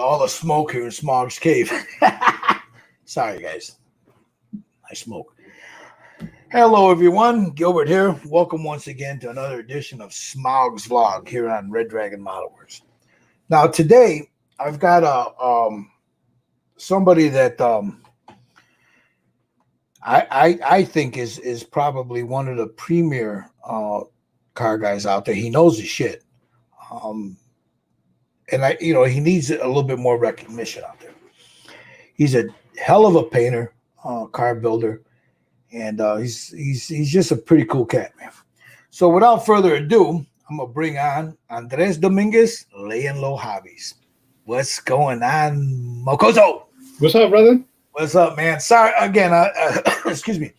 all the smoke here in Smaug's cave. Sorry, guys. I smoke. Hello, everyone. Gilbert here. Welcome once again to another edition of Smaug's Vlog here on Red Dragon Model Works. Now, today I've got somebody that I think is probably one of the premier car guys out there. He knows his shit, and he needs a little bit more recognition out there. He's a hell of a painter, car builder. And he's just a pretty cool cat, man. So without further ado, I'm gonna bring on Andres Dominguez, Layin Hobbies. What's going on, Mokoso? What's up, brother? What's up, man? Sorry again. Excuse me.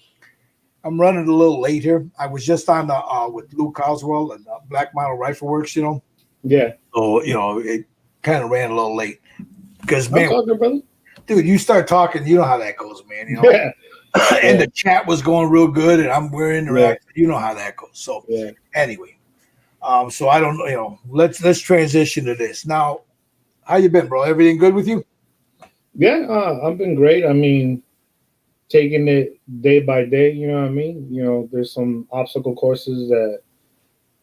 I'm running a little late here. I was just on the with Lou Coswell and Black Model Rifle Works, Yeah. So it kind of ran a little late because man, talking, brother. Dude, you start talking, you know how that goes, man. Yeah. And the chat was going real good, and we're interacting. Yeah. You know how that goes. So anyway, so I don't know. Let's transition to this now. How you been, bro? Everything good with you? Yeah, I've been great. I mean, taking it day by day. You know what I mean? There's some obstacle courses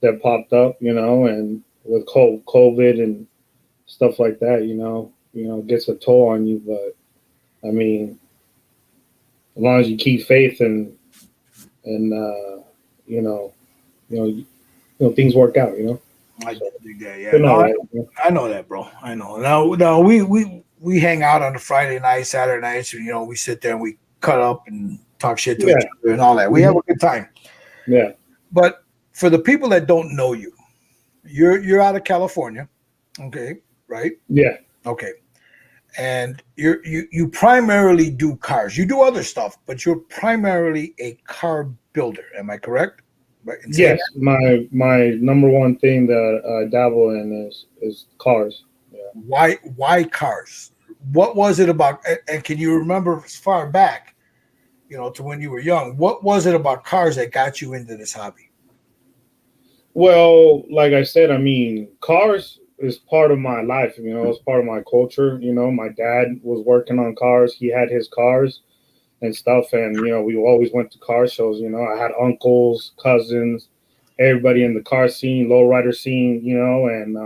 that popped up. And with COVID and stuff like that, it gets a toll on you. But I mean, as long as you keep faith and things work out, I think that, yeah. I know that, bro. I know. Now we hang out on the Friday night, Saturday nights. We sit there and we cut up and talk shit to each other and all that. We have a good time. Yeah. But for the people that don't know you, you're out of California, okay? Right? Yeah. Okay. And you primarily do cars. You do other stuff, but you're primarily a car builder. Am I correct? Right? Yes. My number one thing that I dabble in is cars. Yeah. Why cars? What was it about? And can you remember as far back, to when you were young? What was it about cars that got you into this hobby? Well, like I said, I mean, cars is part of my life. It's part of my culture. My dad was working on cars. He had his cars and stuff. And, we always went to car shows. I had uncles, cousins, everybody in the car scene, lowrider scene, and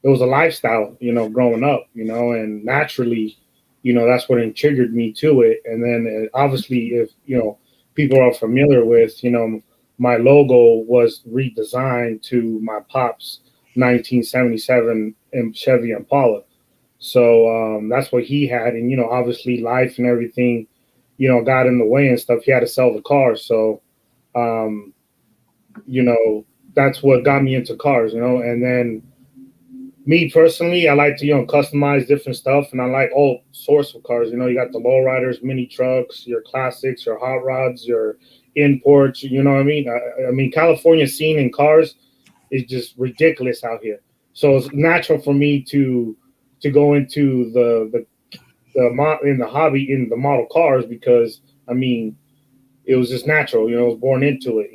it was a lifestyle, growing up, and naturally, that's what triggered me to it. And then obviously, if, people are familiar with, my logo was redesigned to my pop's 1977 Chevy Impala. So that's what he had. And, obviously life and everything, got in the way and stuff. He had to sell the car. So, that's what got me into cars, and then me personally, I like to, customize different stuff, and I like all sorts of cars. You got the lowriders, mini trucks, your classics, your hot rods, your imports, you know what I mean? I mean, California scene in cars is just ridiculous out here. So it's natural for me to go into the hobby in the model cars because I mean it was just natural, I was born into it,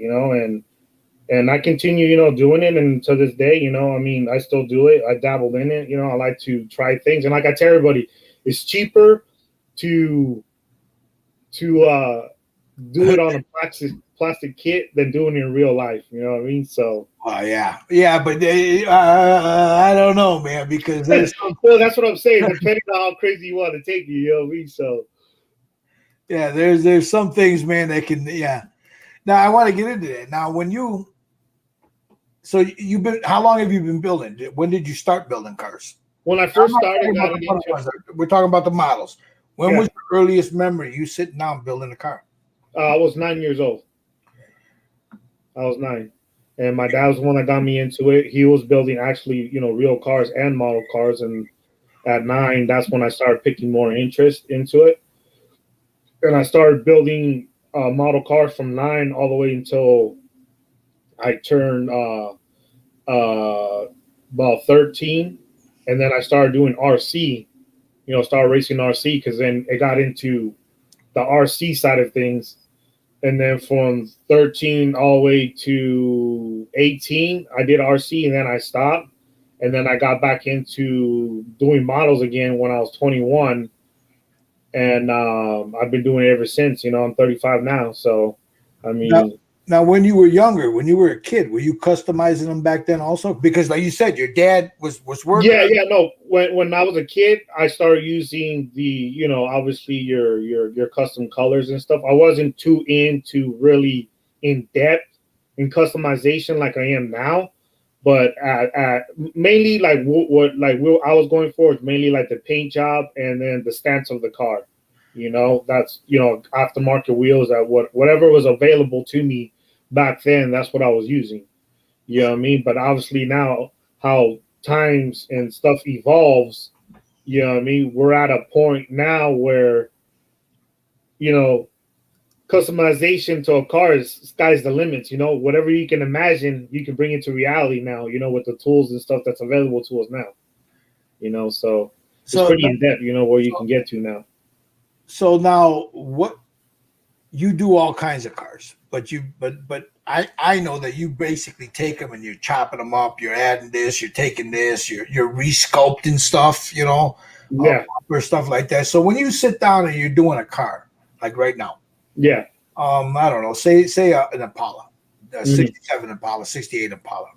and I continue, doing it, and to this day, I mean, I still do it. I dabbled in it, I like to try things, and like I tell everybody, it's cheaper to do it on a plastic kit than doing it in real life. You know what I mean? So. Yeah, but I don't know, man, because well, that's what I'm saying. Depending on how crazy you want to take it, you know what I mean? So. Yeah, there's some things, man, that can. Yeah. Now I want to get into that. Now, how long have you been building? When did you start building cars? When I first started, we're talking about the models. When was your earliest memory you sitting down building a car? I was 9 years old. I was 9. And my dad was the one that got me into it. He was building actually, real cars and model cars. And at 9, that's when I started picking more interest into it. And I started building model cars from 9 all the way until I turned about 13. And then I started doing RC, started racing RC because then it got into the RC side of things. And then from 13 all the way to 18, I did RC and then I stopped. and then I got back into doing models again when I was 21, and I've been doing it ever since. You know, I'm 35 now, so I mean. Now, when you were younger, when you were a kid, were you customizing them back then also? Because, like you said, your dad was working. Yeah. No, when I was a kid, I started using obviously your custom colors and stuff. I wasn't too into really in depth in customization like I am now, but mainly like what I was going for is mainly like the paint job and then the stance of the car. That's aftermarket wheels that whatever was available to me back then. That's what I was using. You know what I mean? But obviously now how times and stuff evolves, you know what I mean? We're at a point now where, customization to a car is sky's the limits. Whatever you can imagine, you can bring into reality now, with the tools and stuff that's available to us now. So it's pretty in depth, where you can get to now. So now what you do all kinds of cars, but I know that you basically take them and you're chopping them up, you're adding this, you're taking this, you're resculpting stuff, Yeah. Or stuff like that. So when you sit down and you're doing a car, like right now, yeah, I don't know, say an Impala, 67 Impala, 68 Impala.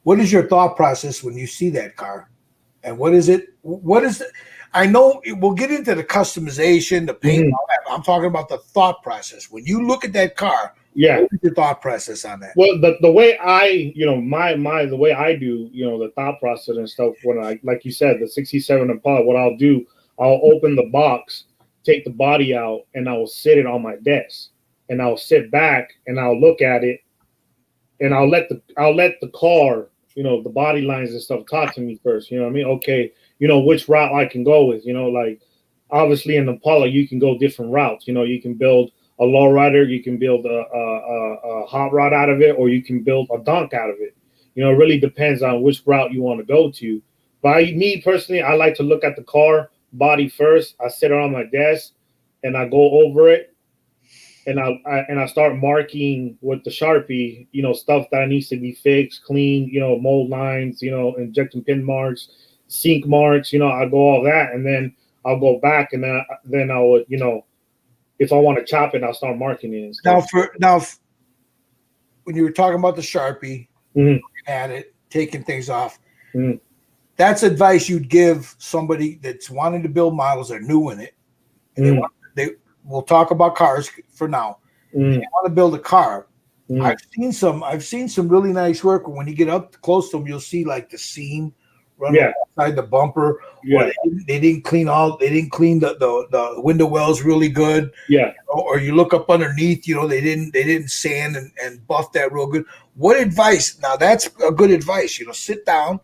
What is your thought process when you see that car, and what is it? I know we'll get into the customization, the paint, all that. I'm talking about the thought process. When you look at that car, what is your thought process on that? Well, the way I, the way I do, the thought process and stuff, when I, like you said, the 67 Impala, what I'll do, I'll open the box, take the body out, and I will sit it on my desk, and I'll sit back and I'll look at it, and I'll let the car, the body lines and stuff talk to me first. You know what I mean? Okay, which route I can go with. Like obviously in Impala you can go different routes. You can build a lowrider, you can build a hot rod out of it, or you can build a donk out of it. It really depends on which route you want to go to. But me personally, I like to look at the car body first. I sit it on my desk and I go over it, and I start marking with the Sharpie, stuff that needs to be fixed, clean, mold lines, injection pin marks, sink marks, I go all that, and then I'll go back, and then I would, if I want to chop it, I'll start marking it. And stuff. Now, when you were talking about the Sharpie, at it, taking things off, that's advice you'd give somebody that's wanting to build models, they're new in it, and we'll talk about cars for now. They want to build a car. I've seen some really nice work. When you get up close to them, you'll see like the seam running outside the bumper. Yeah. They didn't clean the window wells really good. Yeah. Or you look up underneath, they didn't sand and buff that real good. What advice? Now that's a good advice. Sit down.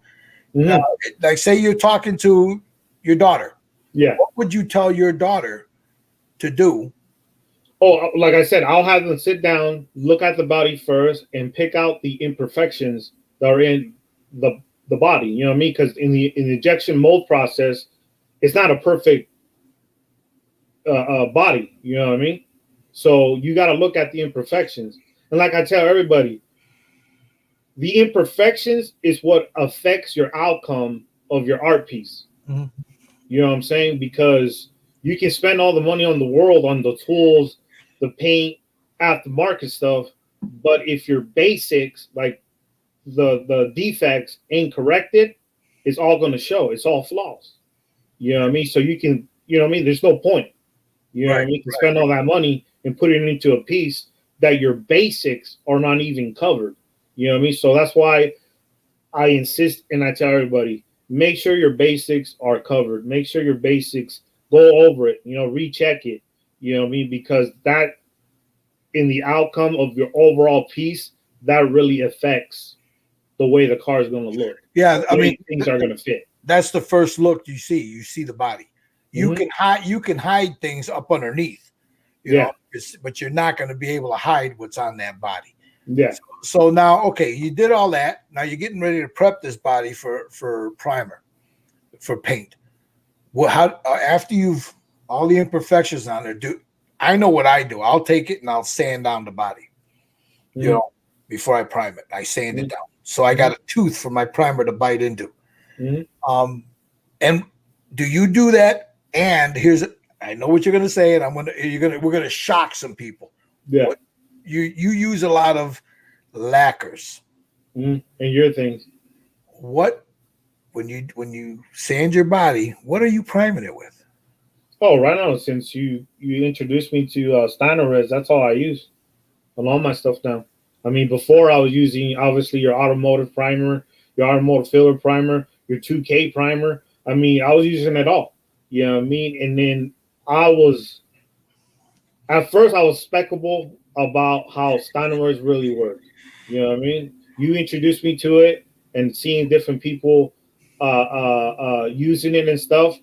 Like say you're talking to your daughter. Yeah. What would you tell your daughter to do? Oh, like I said, I'll have them sit down, look at the body first, and pick out the imperfections that are in the body. You know what I mean? Because in the injection mold process, it's not a perfect body. You know what I mean? So you got to look at the imperfections. And like I tell everybody, the imperfections is what affects your outcome of your art piece. You know what I'm saying? Because you can spend all the money on the world on the tools, the paint, aftermarket stuff, but if your basics, like the defects, ain't corrected, it's all going to show. It's all flaws. You know what I mean? So you can, you know what I mean? There's no point. You know what I mean? To spend all that money and put it into a piece that your basics are not even covered. You know what I mean? So that's why I insist and I tell everybody, make sure your basics are covered. Make sure your basics, go over it, recheck it. You know what I mean? Because that, in the outcome of your overall piece, that really affects the way the car is going to look. Yeah, I mean, things are going to fit. That's the first look you see. You see the body. You can hide things up underneath, you know, but you're not going to be able to hide what's on that body. Yeah. So now, okay, you did all that. Now you're getting ready to prep this body for primer, for paint. Well, how after you've all the imperfections on there, I know what I do. I'll take it and I'll sand down the body, you know, before I prime it. I sand it down. so I got a tooth for my primer to bite into. And do you do that? And I know what you're gonna say, and we're gonna shock some people. Yeah. You use a lot of lacquers. And your things. What when you sand your body, what are you priming it with? Oh, right now, since you introduced me to Steiner Res, that's all I use on all my stuff now. I mean, before I was using obviously your automotive primer, your automotive filler primer, your 2K primer. I mean, I was using it all. You know what I mean? And then at first I was skeptical about how Steiner Res really worked. You know what I mean? You introduced me to it and seeing different people using it and stuff.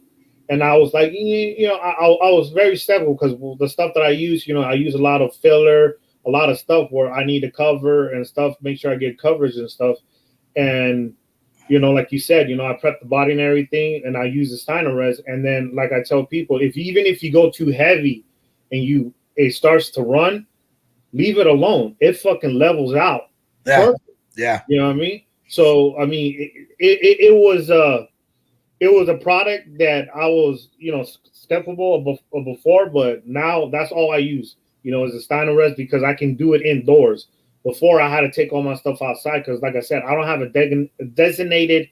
And I was like, I was very skeptical because the stuff that I use, I use a lot of filler, a lot of stuff where I need to cover and stuff, make sure I get coverage and stuff. And, like you said, I prep the body and everything, and I use the Steiner Res. And then, like I tell people, even if you go too heavy and it starts to run, leave it alone. It fucking levels out. Yeah. Perfect. Yeah. You know what I mean? So, I mean, it was a product that I was, skeptical of before, but now that's all I use, is the Steiner Res because I can do it indoors. Before I had to take all my stuff outside because, like I said, I don't have a designated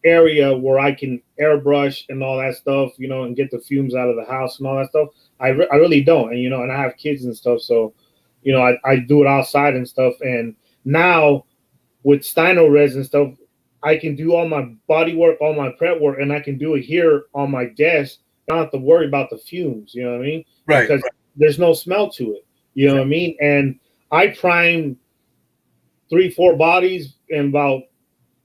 area where I can airbrush and all that stuff, and get the fumes out of the house and all that stuff. I really don't, and and I have kids and stuff, so I do it outside and stuff. And now with Steiner Res and stuff, I can do all my body work, all my prep work, and I can do it here on my desk. I don't have to worry about the fumes, you know what I mean? Right. Because there's no smell to it, you know what I mean? And I prime 3-4 bodies in about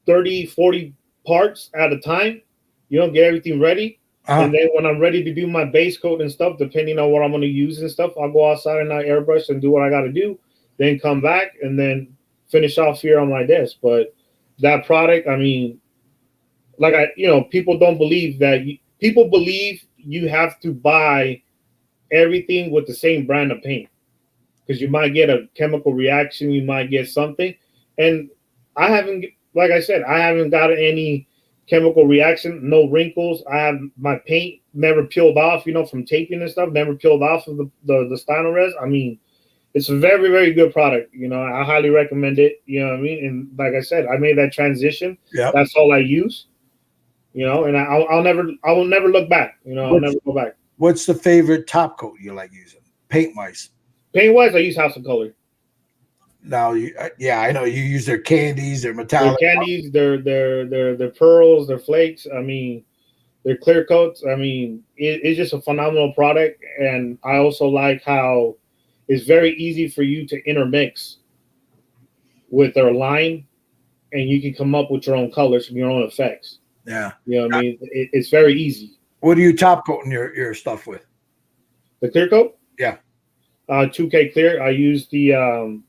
30-40 parts at a time, get everything ready. And then when I'm ready to do my base coat and stuff, depending on what I'm going to use and stuff, I'll go outside and I airbrush and do what I got to do, then come back and then finish off here on my desk. But that product, I mean, like people don't believe that. People believe you have to buy everything with the same brand of paint because you might get a chemical reaction, you might get something. And I haven't, like I said, I haven't got any chemical reaction, no wrinkles. I have my paint never peeled off, from taping and stuff, never peeled off of the Steiner Res. I mean, it's a very, very good product. I highly recommend it. You know what I mean? And like I said, I made that transition. Yeah. That's all I use. And I will never look back. I'll never go back. What's the favorite top coat you like using? Paint-wise. Paint-wise, I use House of Color. Now, I know you use their candies, their metallic. Their candies, their pearls, their flakes. I mean, their clear coats. I mean, it's just a phenomenal product. And I also like how it's very easy for you to intermix with their line, and you can come up with your own colors and your own effects. Yeah. You know what I mean? It's very easy. What are you top coating your stuff with? The clear coat? Yeah. 2K clear. I use the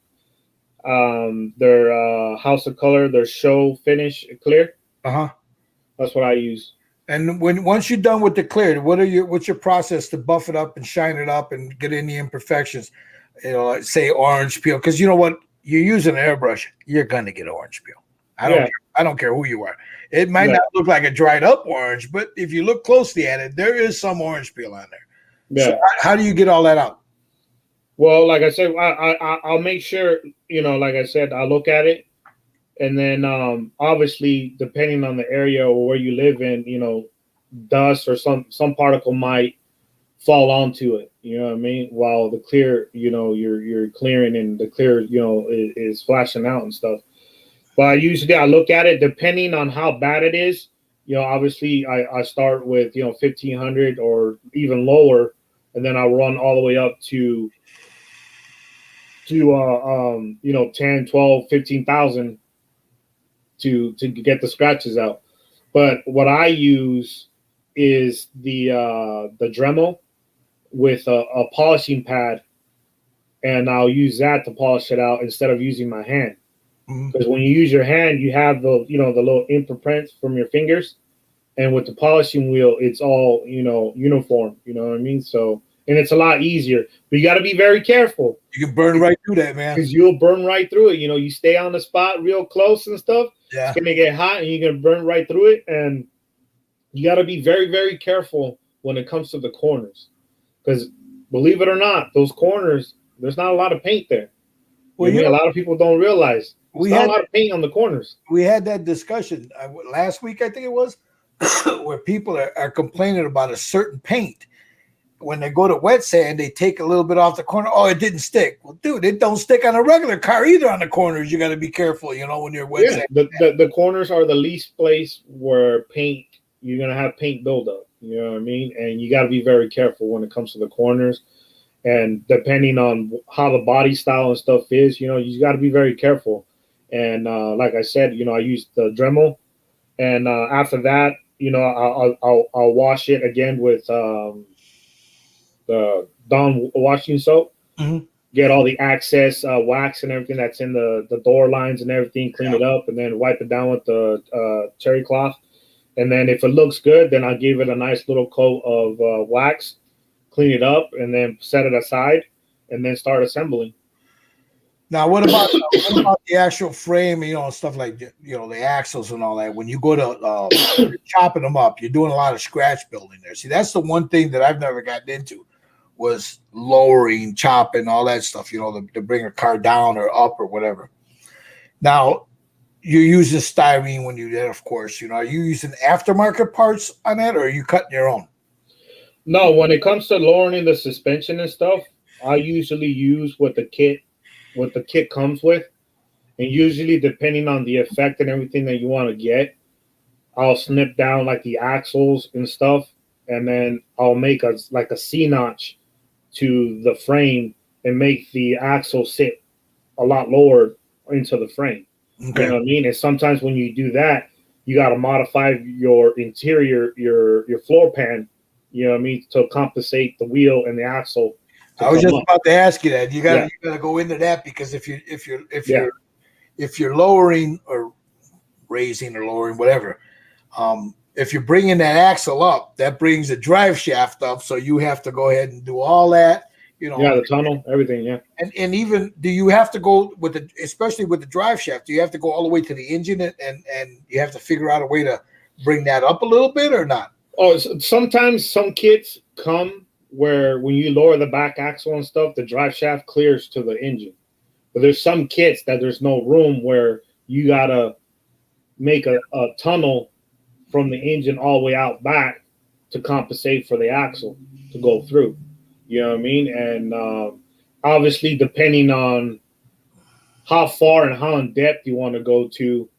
their House of Color, their show finish clear. That's what I use. And once you're done with the clear, what's your process to buff it up and shine it up and get any imperfections? Like say orange peel, because you know what, you're using an airbrush, you're gonna get orange peel. I don't care who you are. It might not look like a dried up orange, but if you look closely at it, there is some orange peel on there. Yeah. So how do you get all that out? Well, like I said, I'll make sure, like I said, I'll look at it. And then obviously, depending on the area or where you live in, dust or some particle might fall onto it. You know what I mean? While the clear, you're clearing and the clear, is flashing out and stuff. But I look at it depending on how bad it is. Obviously I start with 1,500 or even lower, and then I run all the way up to 10, 12, 15,000 to get the scratches out. But what I use is the Dremel with a polishing pad, and I'll use that to polish it out instead of using my hand. Because when you use your hand, you have the little imprint from your fingers, and with the polishing wheel, it's all uniform. You know what I mean? So and it's a lot easier. But you got to be very careful. You can burn right through that, man. Because you'll burn right through it. You stay on the spot real close and stuff. Yeah. It's gonna get hot, and you're gonna burn right through it. And you got to be very, very careful when it comes to the corners, because believe it or not, those corners, there's not a lot of paint there. Well, a lot of people don't realize there's not a lot of paint on the corners. We had that discussion last week, I think it was, where people are complaining about a certain paint. When they go to wet sand, they take a little bit off the corner. Oh, it didn't stick. Well, dude, it don't stick on a regular car either. On the corners, you got to be careful, when you're wet sand. The corners are the least place where you're gonna have paint buildup. You know what I mean? And you got to be very careful when it comes to the corners. And depending on how the body style and stuff is, you got to be very careful. And like I said, I use the Dremel, and after that, I'll wash it again with the Dawn washing soap. Mm-hmm. Get all the excess wax and everything that's in the door lines and everything, clean it up, and then wipe it down with the cherry cloth. And then if it looks good, then I'll give it a nice little coat of wax, clean it up, and then set it aside, and then start assembling. Now, what about the actual frame, stuff like, the axles and all that? When you go to chopping them up, you're doing a lot of scratch building there. See, that's the one thing that I've never gotten into, was lowering, chopping, all that stuff, to bring a car down or up or whatever. Now, you're using styrene when you do that, of course. Are you using aftermarket parts on that, or are you cutting your own? No, when it comes to lowering the suspension and stuff, I usually use what the kit comes with. And usually, depending on the effect and everything that you want to get, I'll snip down like the axles and stuff, and then I'll make a C-notch to the frame and make the axle sit a lot lower into the frame. Okay. You know what I mean? And sometimes when you do that, you got to modify your interior, your floor pan, to compensate the wheel and the axle. I was just about to ask you that. You got to go into that, because if you're lowering or raising or lowering, whatever, if you're bringing that axle up, that brings the drive shaft up. So you have to go ahead and do all that. The tunnel, everything, yeah. And even, do you have to go especially with the drive shaft, do you have to go all the way to the engine and you have to figure out a way to bring that up a little bit or not? Oh, sometimes some kits come where when you lower the back axle and stuff, the drive shaft clears to the engine. But there's some kits that there's no room, where you got to make a tunnel from the engine all the way out back to compensate for the axle to go through. You know what I mean? And obviously, depending on how far and how in depth you want to go to,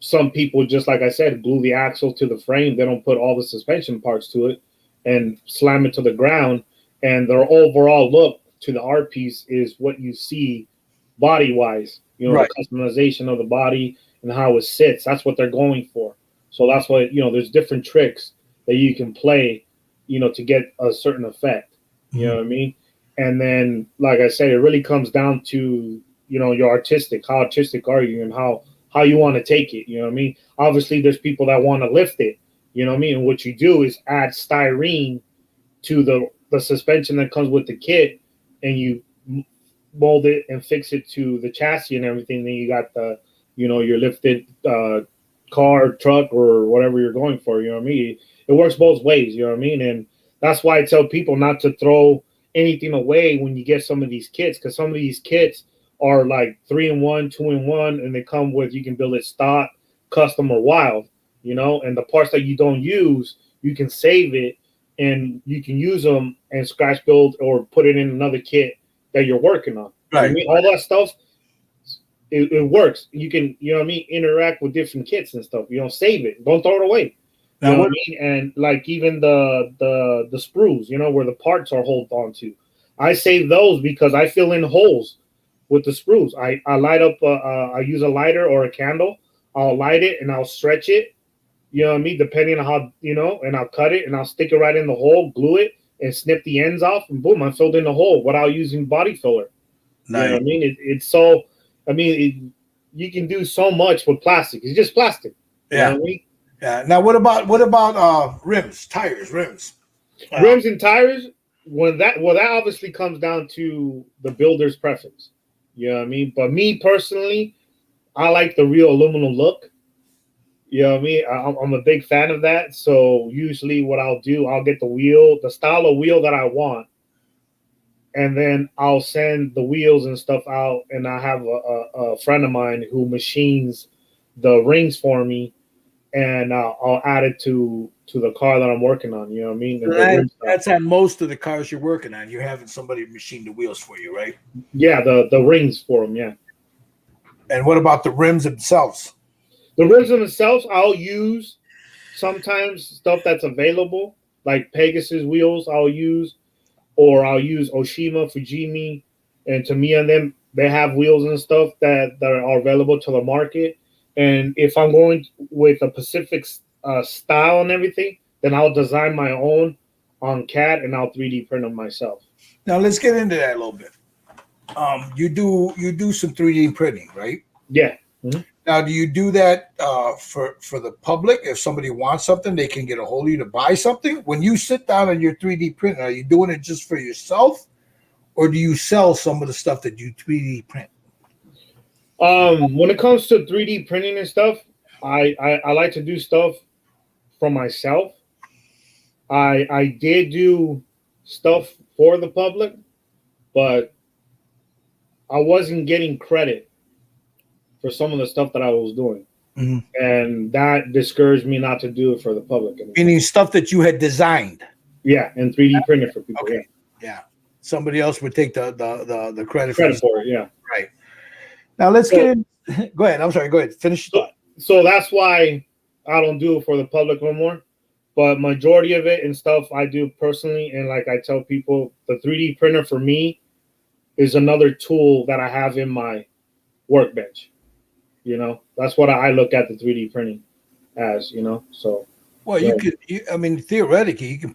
some people, just like I said, glue the axle to the frame. They don't put all the suspension parts to it and slam it to the ground. And their overall look to the art piece is what you see body-wise. Right. The customization of the body and how it sits. That's what they're going for. So that's why, there's different tricks that you can play, to get a certain effect. You know what I mean? And then, like I said, it really comes down to, your artistic. How artistic are you, and how you want to take it? You know what I mean? Obviously, there's people that want to lift it. You know what I mean? And what you do is add styrene to the suspension that comes with the kit, and you mold it and fix it to the chassis and everything. Then you got the, your lifted car, truck, or whatever you're going for. You know what I mean? It works both ways. You know what I mean? And that's why I tell people not to throw anything away when you get some of these kits, because some of these kits are like 3-in-1, 2-in-1, and they come with, you can build it stock, custom, or wild. And the parts that you don't use, you can save it, and you can use them and scratch build or put it in another kit that you're working on. Right. I mean, all that stuff, it works. You can, interact with different kits and stuff. Save it. Don't throw it away. You know what I mean? And like even the sprues, where the parts are held onto, I save those because I fill in holes with the sprues. I light up, I use a lighter or a candle. I'll light it and I'll stretch it. You know what I mean? Depending on how, and I'll cut it and I'll stick it right in the hole, glue it, and snip the ends off, and boom, I filled in the hole without using body filler. Nice. You know what I mean? It's so, you can do so much with plastic. It's just plastic. Yeah. You know what I mean? Yeah. Now, what about rims, tires, rims? Rims and tires, that obviously comes down to the builder's preference. You know what I mean? But me personally, I like the real aluminum look. You know what I mean? I'm a big fan of that. So usually what I'll do, I'll get the style of wheel that I want, and then I'll send the wheels and stuff out, and I have a friend of mine who machines the rings for me, and I'll add it to the car that I'm working on. You know what I mean? So that's on most of the cars you're working on. You're having somebody machine the wheels for you, right? Yeah, the rings for them. Yeah. And what about the rims themselves? The rims themselves, I'll use sometimes stuff that's available, like Pegasus wheels. I'll use, or I'll use Oshima, Fujimi, and Tamiya. And them, they have wheels and stuff that are available to the market. And if I'm going with a Pacific style and everything, then I'll design my own on CAD and I'll 3D print them myself. Now let's get into that a little bit. You do some 3D printing, right? Yeah. Mm-hmm. Now, do you do that for the public? If somebody wants something, they can get a hold of you to buy something. When you sit down on your 3D printer, are you doing it just for yourself, or do you sell some of the stuff that you 3D print? When it comes to 3D printing and stuff, I like to do stuff for myself. I did do stuff for the public, but I wasn't getting credit for some of the stuff that I was doing. Mm-hmm. And that discouraged me not to do it for the public anymore. Meaning stuff that you had designed. Yeah, and 3D printed for people. Okay. Yeah. Somebody else would take the credit for it, yeah. Right. Now let's get in. Go ahead. I'm sorry. Go ahead. Finish your thought. So that's why I don't do it for the public no more. But majority of it and stuff I do personally. And like I tell people, the 3D printer for me is another tool that I have in my workbench. You know, that's what I look at the 3D printing as, you know. So, well, you could, I mean, theoretically, you can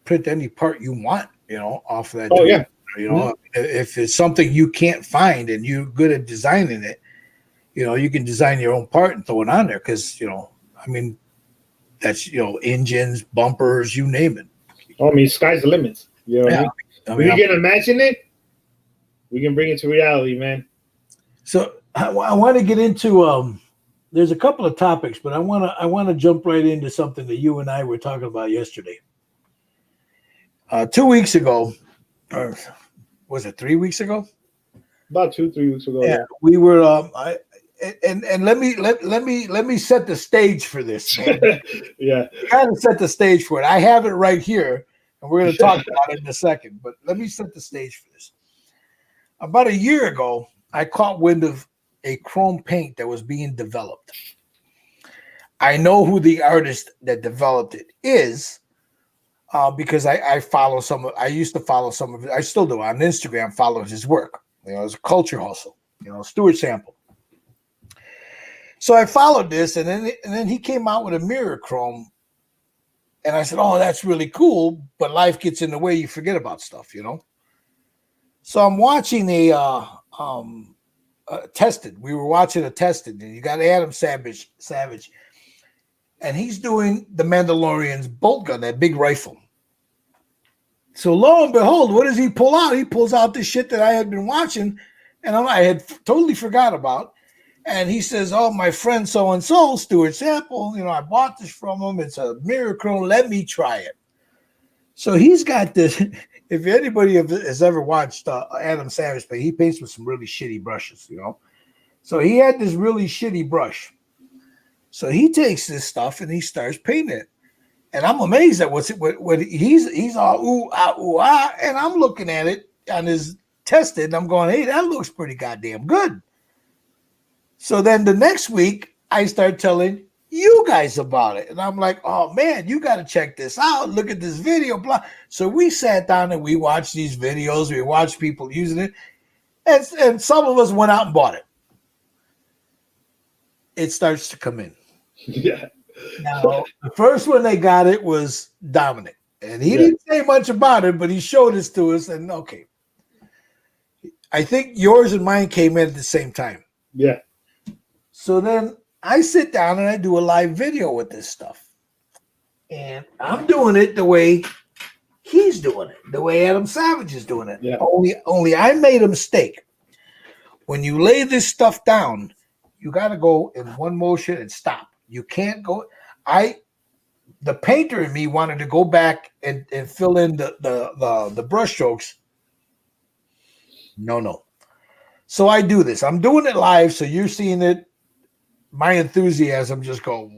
print any part you want, you know, off of that. Oh, yeah. You know, if it's something you can't find and you're good at designing it, you know, you can design your own part and throw it on there because, you know, I mean, that's, you know, engines, bumpers, you name it. Oh, I mean, sky's the limit. You know, yeah. If you can imagine it, we can bring it to reality, man. So I want to get into there's a couple of topics, but I want to jump right into something that you and I were talking about yesterday. 2 weeks ago, or was it 3 weeks ago? About 2-3 weeks ago. Yeah, we were. And let me set the stage for this, man. Yeah, kind of set the stage for it. I have it right here, and we're going to talk about it in a second. But let me set the stage for this. About a year ago, I caught wind of a chrome paint that was being developed. I know who the artist that developed it is because I follow some of. I used to follow some of it. I still do on Instagram. Follow his work. You know, it's a culture hustle. You know, Stuart Sample. So I followed this, and then he came out with a mirror chrome, and I said, "Oh, that's really cool." But life gets in the way; you forget about stuff, you know. So I'm watching a Tested. We were watching a Tested, and you got Adam Savage, and he's doing the Mandalorian's bolt gun, that big rifle. So lo and behold, what does he pull out? He pulls out this shit that I had been watching, and I had totally forgot about. And he says, "Oh, my friend so-and-so, Stuart Sample, you know, I bought this from him. It's a mirror chrome. Let me try it." So he's got this. If anybody has ever watched Adam Savage play, he paints with some really shitty brushes, you know. So he had this really shitty brush. So he takes this stuff and he starts painting it. And I'm amazed at what he's all ooh, ah, and I'm looking at it on his Tested, and I'm going, "Hey, that looks pretty goddamn good." So then the next week, I start telling you guys about it. And I'm like, "Oh, man, you got to check this out. Look at this video." Blah. So we sat down and we watched these videos. We watched people using it. And some of us went out and bought it. It starts to come in. Yeah. Now, the first one they got it was Dominic. And he didn't say much about it, but he showed this to us. And okay. I think yours and mine came in at the same time. Yeah. So then I sit down and I do a live video with this stuff. And I'm doing it the way he's doing it, the way Adam Savage is doing it. Yeah. Only I made a mistake. When you lay this stuff down, you got to go in one motion and stop. You can't go. The painter in me wanted to go back and fill in the brush strokes. No. So I do this. I'm doing it live, so you're seeing it. My enthusiasm just go.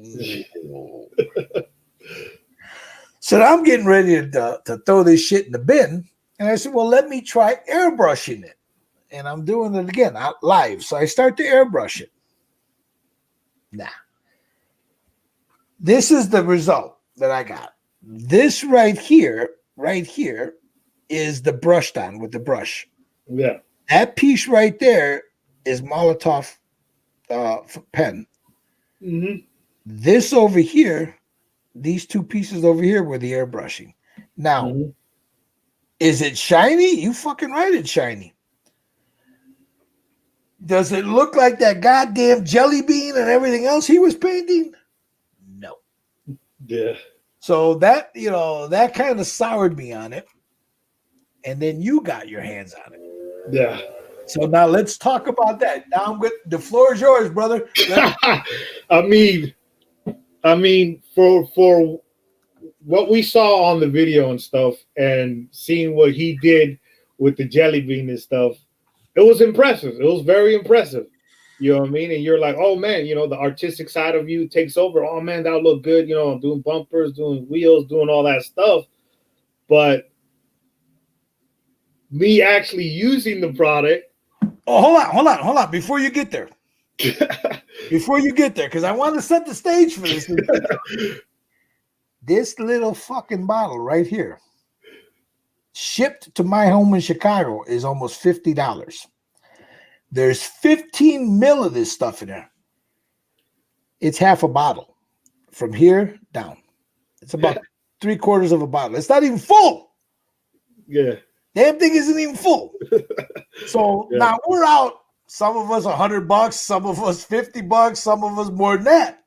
So now I'm getting ready to throw this shit in the bin. And I said, well, let me try airbrushing it. And I'm doing it again live. So I start to airbrush it. Nah. This is the result that I got. This right here is the brushed on with the brush. Yeah. That piece right there is Molotov pen. Mm-hmm. This over here, these two pieces over here were the airbrushing. Now, is it shiny? You fucking right, it's shiny. Does it look like that goddamn jelly bean and everything else he was painting? No. Yeah. So that, that kind of soured me on it. And then you got your hands on it. Yeah. So now let's talk about that. Now the floor is yours, brother. I mean, for what we saw on the video and stuff, and seeing what he did with the jelly bean and stuff, it was impressive. It was very impressive. You know what I mean? And you're like, oh man, the artistic side of you takes over. Oh man, that look good. I'm doing bumpers, doing wheels, doing all that stuff. But me actually using the product. Oh, hold on. Before you get there, because I want to set the stage for this. This little fucking bottle right here, shipped to my home in Chicago, is almost $50. There's 15 mil of this stuff in there. It's half a bottle from here down. It's about 3/4 of a bottle. It's not even full. Yeah. Damn thing isn't even full. So now we're out. Some of us $100, some of us $50, some of us more than that.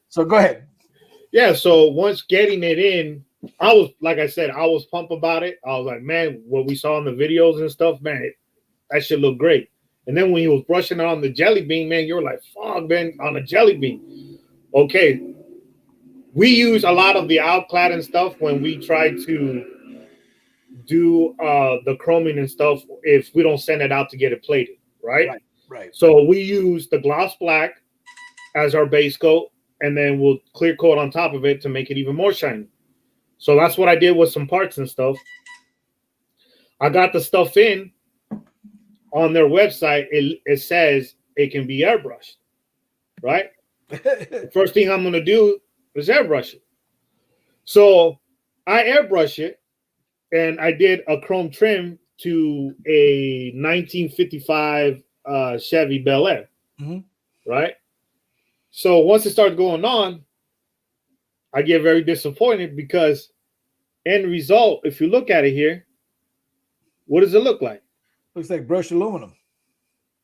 So go ahead. Yeah. So once getting it in, I was pumped about it. I was like, man, what we saw in the videos and stuff, man, that should look great. And then when he was brushing it on the jelly bean, man, you were like, fuck, man, on a jelly bean. Okay. We use a lot of the outclad and stuff when we try to do the chroming and stuff if we don't send it out to get it plated, right? Right. So we use the gloss black as our base coat, and then we'll clear coat on top of it to make it even more shiny. So that's what I did with some parts and stuff. I got the stuff in on their website. It says it can be airbrushed, right? The first thing I'm going to do is airbrush it. So I airbrush it. And I did a chrome trim to a 1955 Chevy Bel Air, right? So once it starts going on, I get very disappointed because end result, if you look at it here, what does it look like? Looks like brushed aluminum.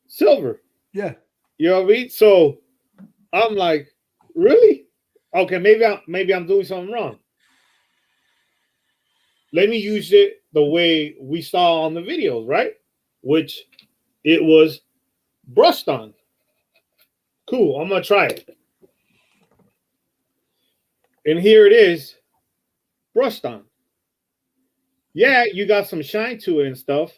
Silver. Yeah. You know what I mean? So I'm like, really? Okay, maybe I'm doing something wrong. Let me use it the way we saw on the videos, right? Which it was brushed on. Cool, I'm going to try it. And here it is, brushed on. Yeah, you got some shine to it and stuff.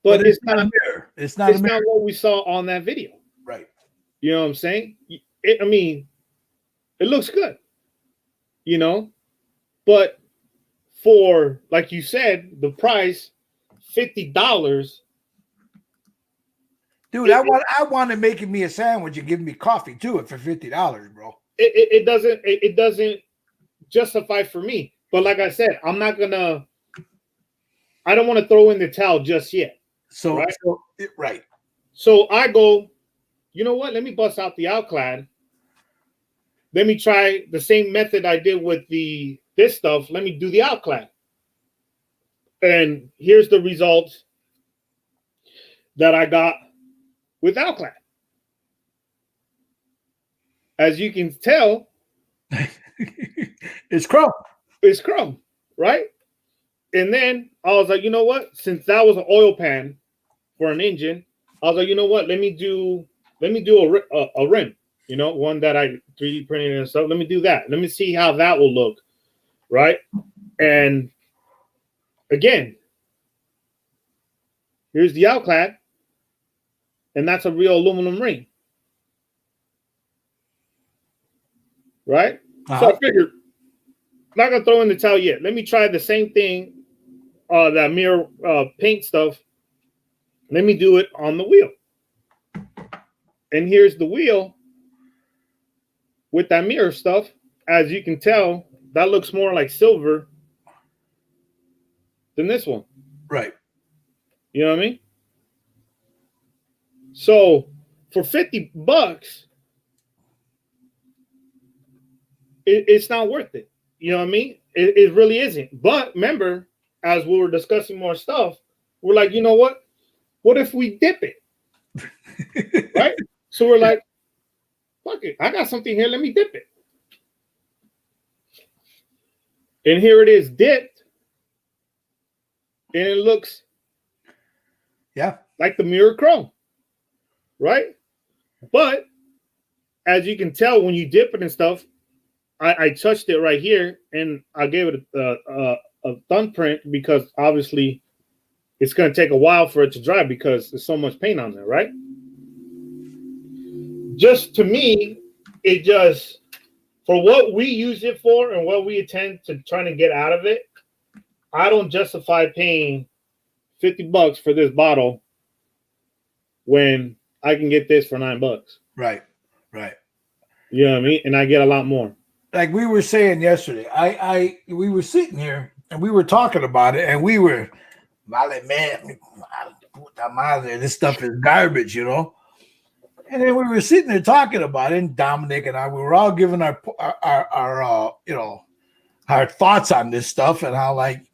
But it's not a mirror. It's not what we saw on that video. Right. You know what I'm saying? It looks good. But for, like you said, the price, $50. Dude, I want to making me a sandwich and giving me coffee too for $50, bro. It doesn't justify for me. But like I said, I don't want to throw in the towel just yet. Right. So I go, you know what? Let me bust out the outclad. Let me try the same method I did with this stuff. Let me do the outclad. And here's the results that I got with outclad. As you can tell, it's chrome. It's chrome, right? And then I was like, you know what? Since that was an oil pan for an engine, I was like, you know what? Let me do a rim, one that I 3D printed and stuff. Let me do that. Let me see how that will look, right? And again, here's the outclad, and that's a real aluminum ring, right? So I figured, not gonna throw in the towel yet. Let me try the same thing, that mirror paint stuff. Let me do it on the wheel. And here's the wheel with that mirror stuff. As you can tell, that looks more like silver than this one. Right. You know what I mean? So for $50, it's not worth it. You know what I mean? It really isn't. But remember, as we were discussing more stuff, we're like, you know what? What if we dip it? Right? So we're like, fuck it. I got something here. Let me dip it. And here it is dipped. And it looks like the mirror chrome. Right? But as you can tell, when you dip it and stuff, I touched it right here and I gave it a thumbprint because obviously it's going to take a while for it to dry because there's so much paint on there, right? Just to me, it just, for what we use it for and what we intend to trying to get out of it, I don't justify paying $50 for this bottle when I can get this for $9. Right. You know what I mean? And I get a lot more. Like we were saying yesterday, we were sitting here and we were talking about it, and we were, man, this stuff is garbage, And then we were sitting there talking about it, and Dominic and I, we were all giving our thoughts on this stuff, and how like,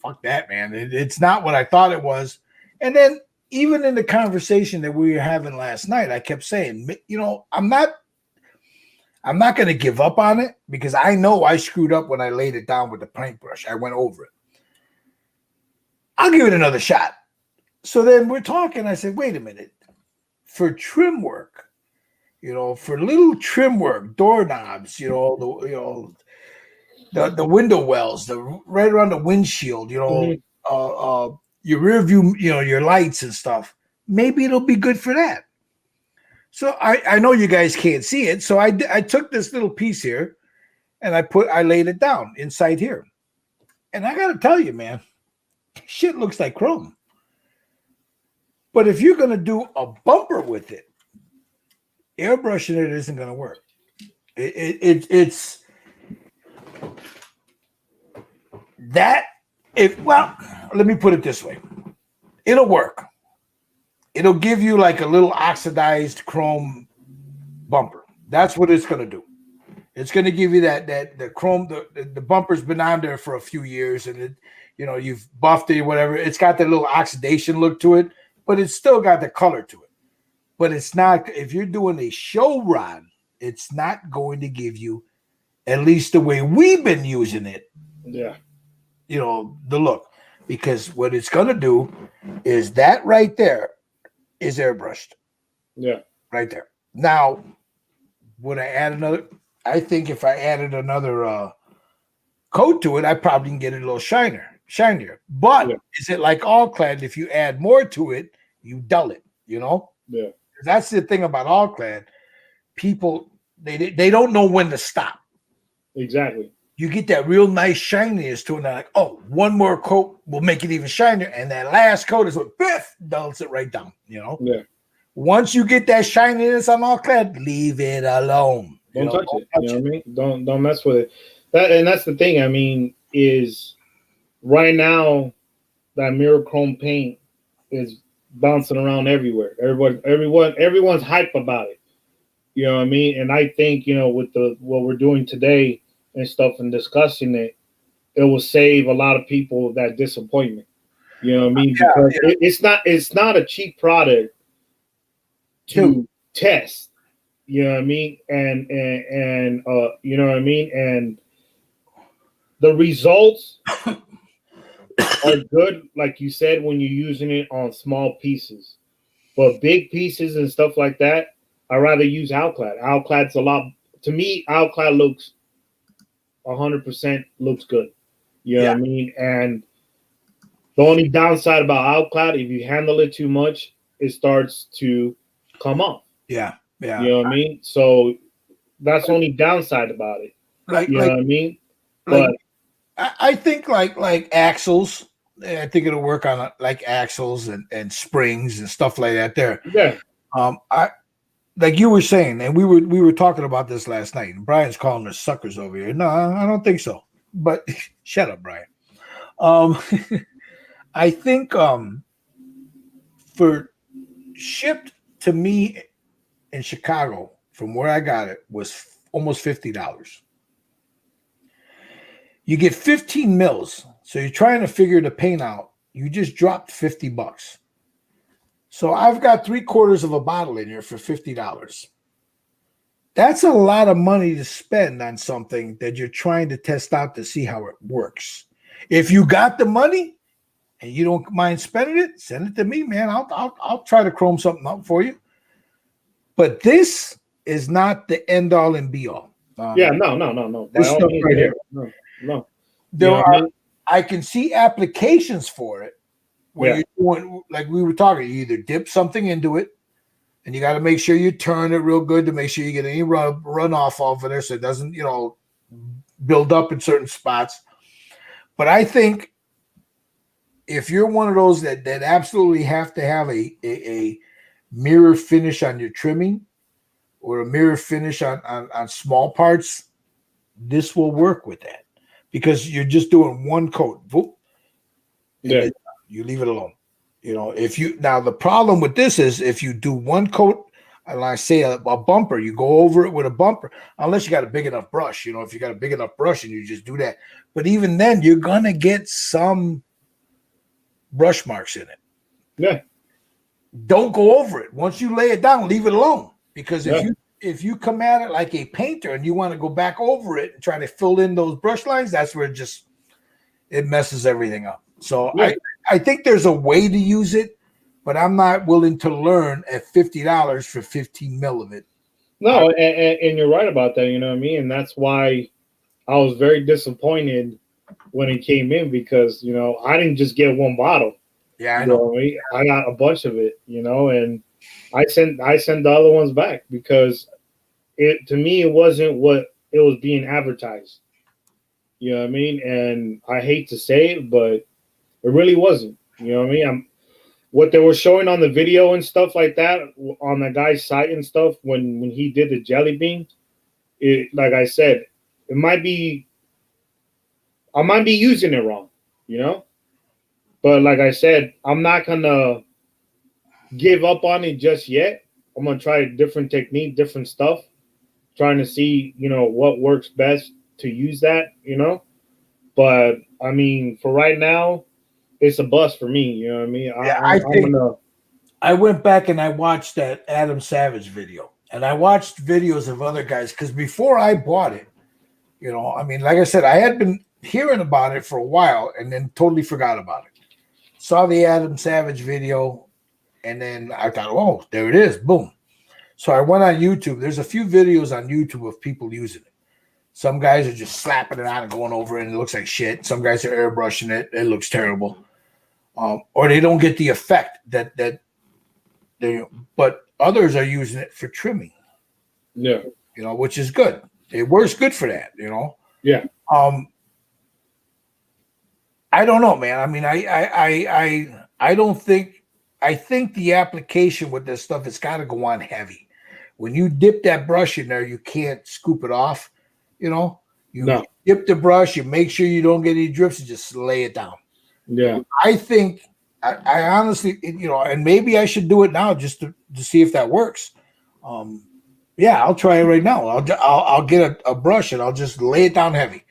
fuck that, man, it's not what I thought it was. And then even in the conversation that we were having last night, I kept saying, I'm not going to give up on it because I know I screwed up when I laid it down with the paintbrush. I went over it. I'll give it another shot. So then we're talking. I said, wait a minute. For trim work, for little trim work, doorknobs, the window wells, right around the windshield, your rear view, your lights and stuff. Maybe it'll be good for that. So I know you guys can't see it. So I took this little piece here and I laid it down inside here. And I got to tell you, man, shit looks like chrome. But if you're going to do a bumper with it, airbrushing it isn't going to work. It's that. Well, let me put it this way. It'll work. It'll give you like a little oxidized chrome bumper. That's what it's going to do. It's going to give you that the chrome, the bumper's been on there for a few years, and you've buffed it, whatever. It's got that little oxidation look to it, but it's still got the color to it. But it's not, if you're doing a show rod, it's not going to give you, at least the way we've been using it. Yeah. The look. Because what it's going to do is that right there is airbrushed. Yeah. Right there. Now, would I add another? I think if I added another coat to it, I probably can get it a little shinier. But is it like all clad? If you add more to it, you dull it, Yeah. That's the thing about all clad. People, they don't know when to stop. Exactly. You get that real nice shininess to it, and they're like, oh, one more coat will make it even shinier. And that last coat is what biff dulls it right down, Yeah. Once you get that shininess on all clad, leave it alone. Don't touch it. You know what I mean? Don't mess with it. That's the thing. I mean, is right now that mirror chrome paint is bouncing around everywhere. Everyone's hype about it. You know what I mean? And I think, with what we're doing today and stuff and discussing it, it will save a lot of people that disappointment. You know what I mean? Because it's not a cheap product to test. You know what I mean? And you know what I mean? And the results are good, like you said, when you're using it on small pieces. But big pieces and stuff like that, I rather use Alclad. Alclad's a lot. To me, Alclad looks 100% looks good. You know what I mean? And the only downside about Alclad, if you handle it too much, it starts to come off. Yeah. You know what I mean? So that's the only downside about it. You know what I mean? But I think like axles. I think it'll work on like axles and springs and stuff like that. There. Yeah. I like you were saying, and we were talking about this last night. And Brian's calling us suckers over here. No, I don't think so. But shut up, Brian. I think for shipped to me in Chicago from where I got it was almost $50. You get 15 mils. So you're trying to figure the paint out. You just dropped $50. So I've got 3/4 of a bottle in here for $50. That's a lot of money to spend on something that you're trying to test out to see how it works. If you got the money and you don't mind spending it, send it to me, man. I'll try to chrome something up for you. But this is not the end all and be all. No. This stuff right here. No. There are. I can see applications for it where you're doing, like we were talking, you either dip something into it and you got to make sure you turn it real good to make sure you get any runoff off of there so it doesn't, build up in certain spots. But I think if you're one of those that absolutely have to have a mirror finish on your trimming or a mirror finish on small parts, this will work with that. Because you're just doing one coat. You leave it alone. Now the problem with this is if you do one coat, and I say a bumper, you go over it with a bumper, unless you got a big enough brush. If you got a big enough brush and you just do that. But even then, you're gonna get some brush marks in it. Yeah. Don't go over it. Once you lay it down, leave it alone. Because if you come at it like a painter and you want to go back over it and try to fill in those brush lines, that's where it messes everything up. So I think there's a way to use it, but I'm not willing to learn at $50 for 15 mil of it. No, and you're right about that, you know what I mean? And that's why I was very disappointed when it came in because, I didn't just get one bottle. Yeah, I know. I got a bunch of it, and I sent the other ones back because to me it wasn't what it was being advertised. You know what I mean? And I hate to say it, but it really wasn't. You know what I mean? What they were showing on the video and stuff like that on the guy's site and stuff when he did the jelly bean, like I said, I might be using it wrong, But like I said, I'm not gonna give up on it just yet. I'm gonna try a different technique, different stuff, trying to see, what works best to use that, But I mean, for right now, it's a bust for me. You know what I mean? I went back and I watched that Adam Savage video, and I watched videos of other guys because before I bought it, like I said, I had been hearing about it for a while and then totally forgot about it. Saw the Adam Savage video. And then I thought, oh, there it is. Boom. So I went on YouTube. There's a few videos on YouTube of people using it. Some guys are just slapping it on and going over it, and it looks like shit. Some guys are airbrushing it. It looks terrible. Or they don't get the effect that they. But others are using it for trimming. Yeah. Which is good. It works good for that. Yeah. I don't know, man. I mean, I don't think. I think the application with this stuff, it's got to go on heavy. When you dip that brush in there, you can't scoop it off. Dip the brush, you make sure you don't get any drips, and just lay it down. Yeah. I think, I honestly, and maybe I should do it now just to see if that works. I'll try it right now. I'll get a brush and I'll just lay it down heavy,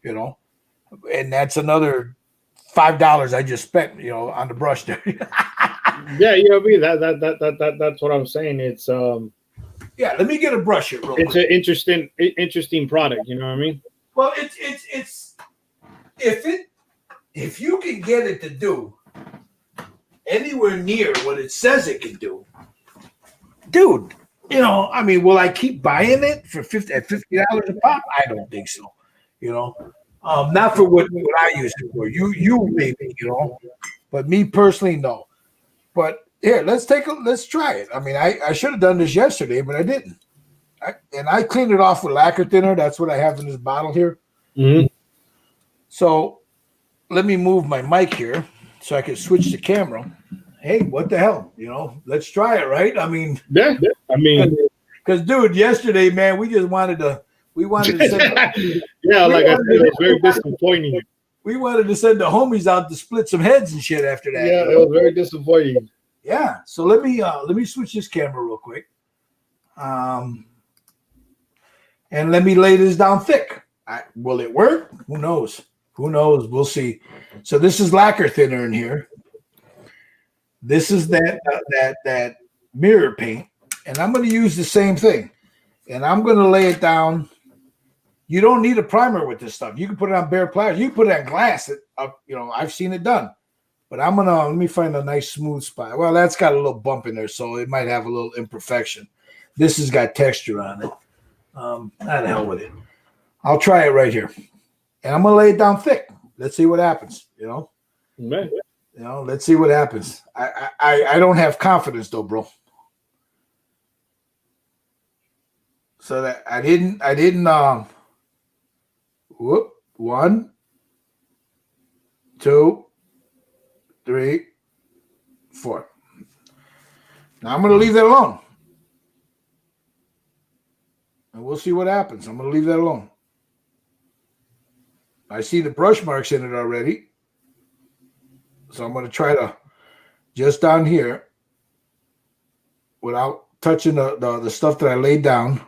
and that's another $5 I just spent, on the brush there. Yeah, that's what I'm saying. It's let me get a brush here real quick. It's an interesting product, you know what I mean? Well, it's if you can get it to do anywhere near what it says it can do, dude, you know, I mean, will I keep buying it for $50 a pop? I don't think so. You know, not for what I use it for. You maybe, you know, but me personally, no. But here, let's try it. I mean, I should have done this yesterday, but I didn't. I cleaned it off with lacquer thinner. That's what I have in this bottle here. Mm-hmm. So let me move my mic here so I can switch the camera. Hey, what the hell? You know, let's try it, right? I mean, yeah. I mean, because dude, yesterday, man, we wanted to send, yeah, like I said, it was very disappointing. We wanted to send the homies out to split some heads and shit after that. Yeah, it was very disappointing. Yeah. So let me switch this camera real quick. And let me lay this down thick. Will it work? Who knows? Who knows? We'll see. So this is lacquer thinner in here. This is that mirror paint, and I'm going to use the same thing. And I'm going to lay it down. You don't need a primer with this stuff. You can put it on bare plastic. You can put it on glass. You know, I've seen it done. But let me find a nice smooth spot. Well, that's got a little bump in there, so it might have a little imperfection. This has got texture on it. Not the hell with it. I'll try it right here. And I'm going to lay it down thick. Let's see what happens, you know? Man. You know, let's see what happens. I don't have confidence, though, bro. So that I didn't, whoop, 1, 2, 3, 4. Now I'm going to leave that alone. And we'll see what happens. I'm going to leave that alone. I see the brush marks in it already. So I'm going to try to, just down here, without touching the stuff that I laid down.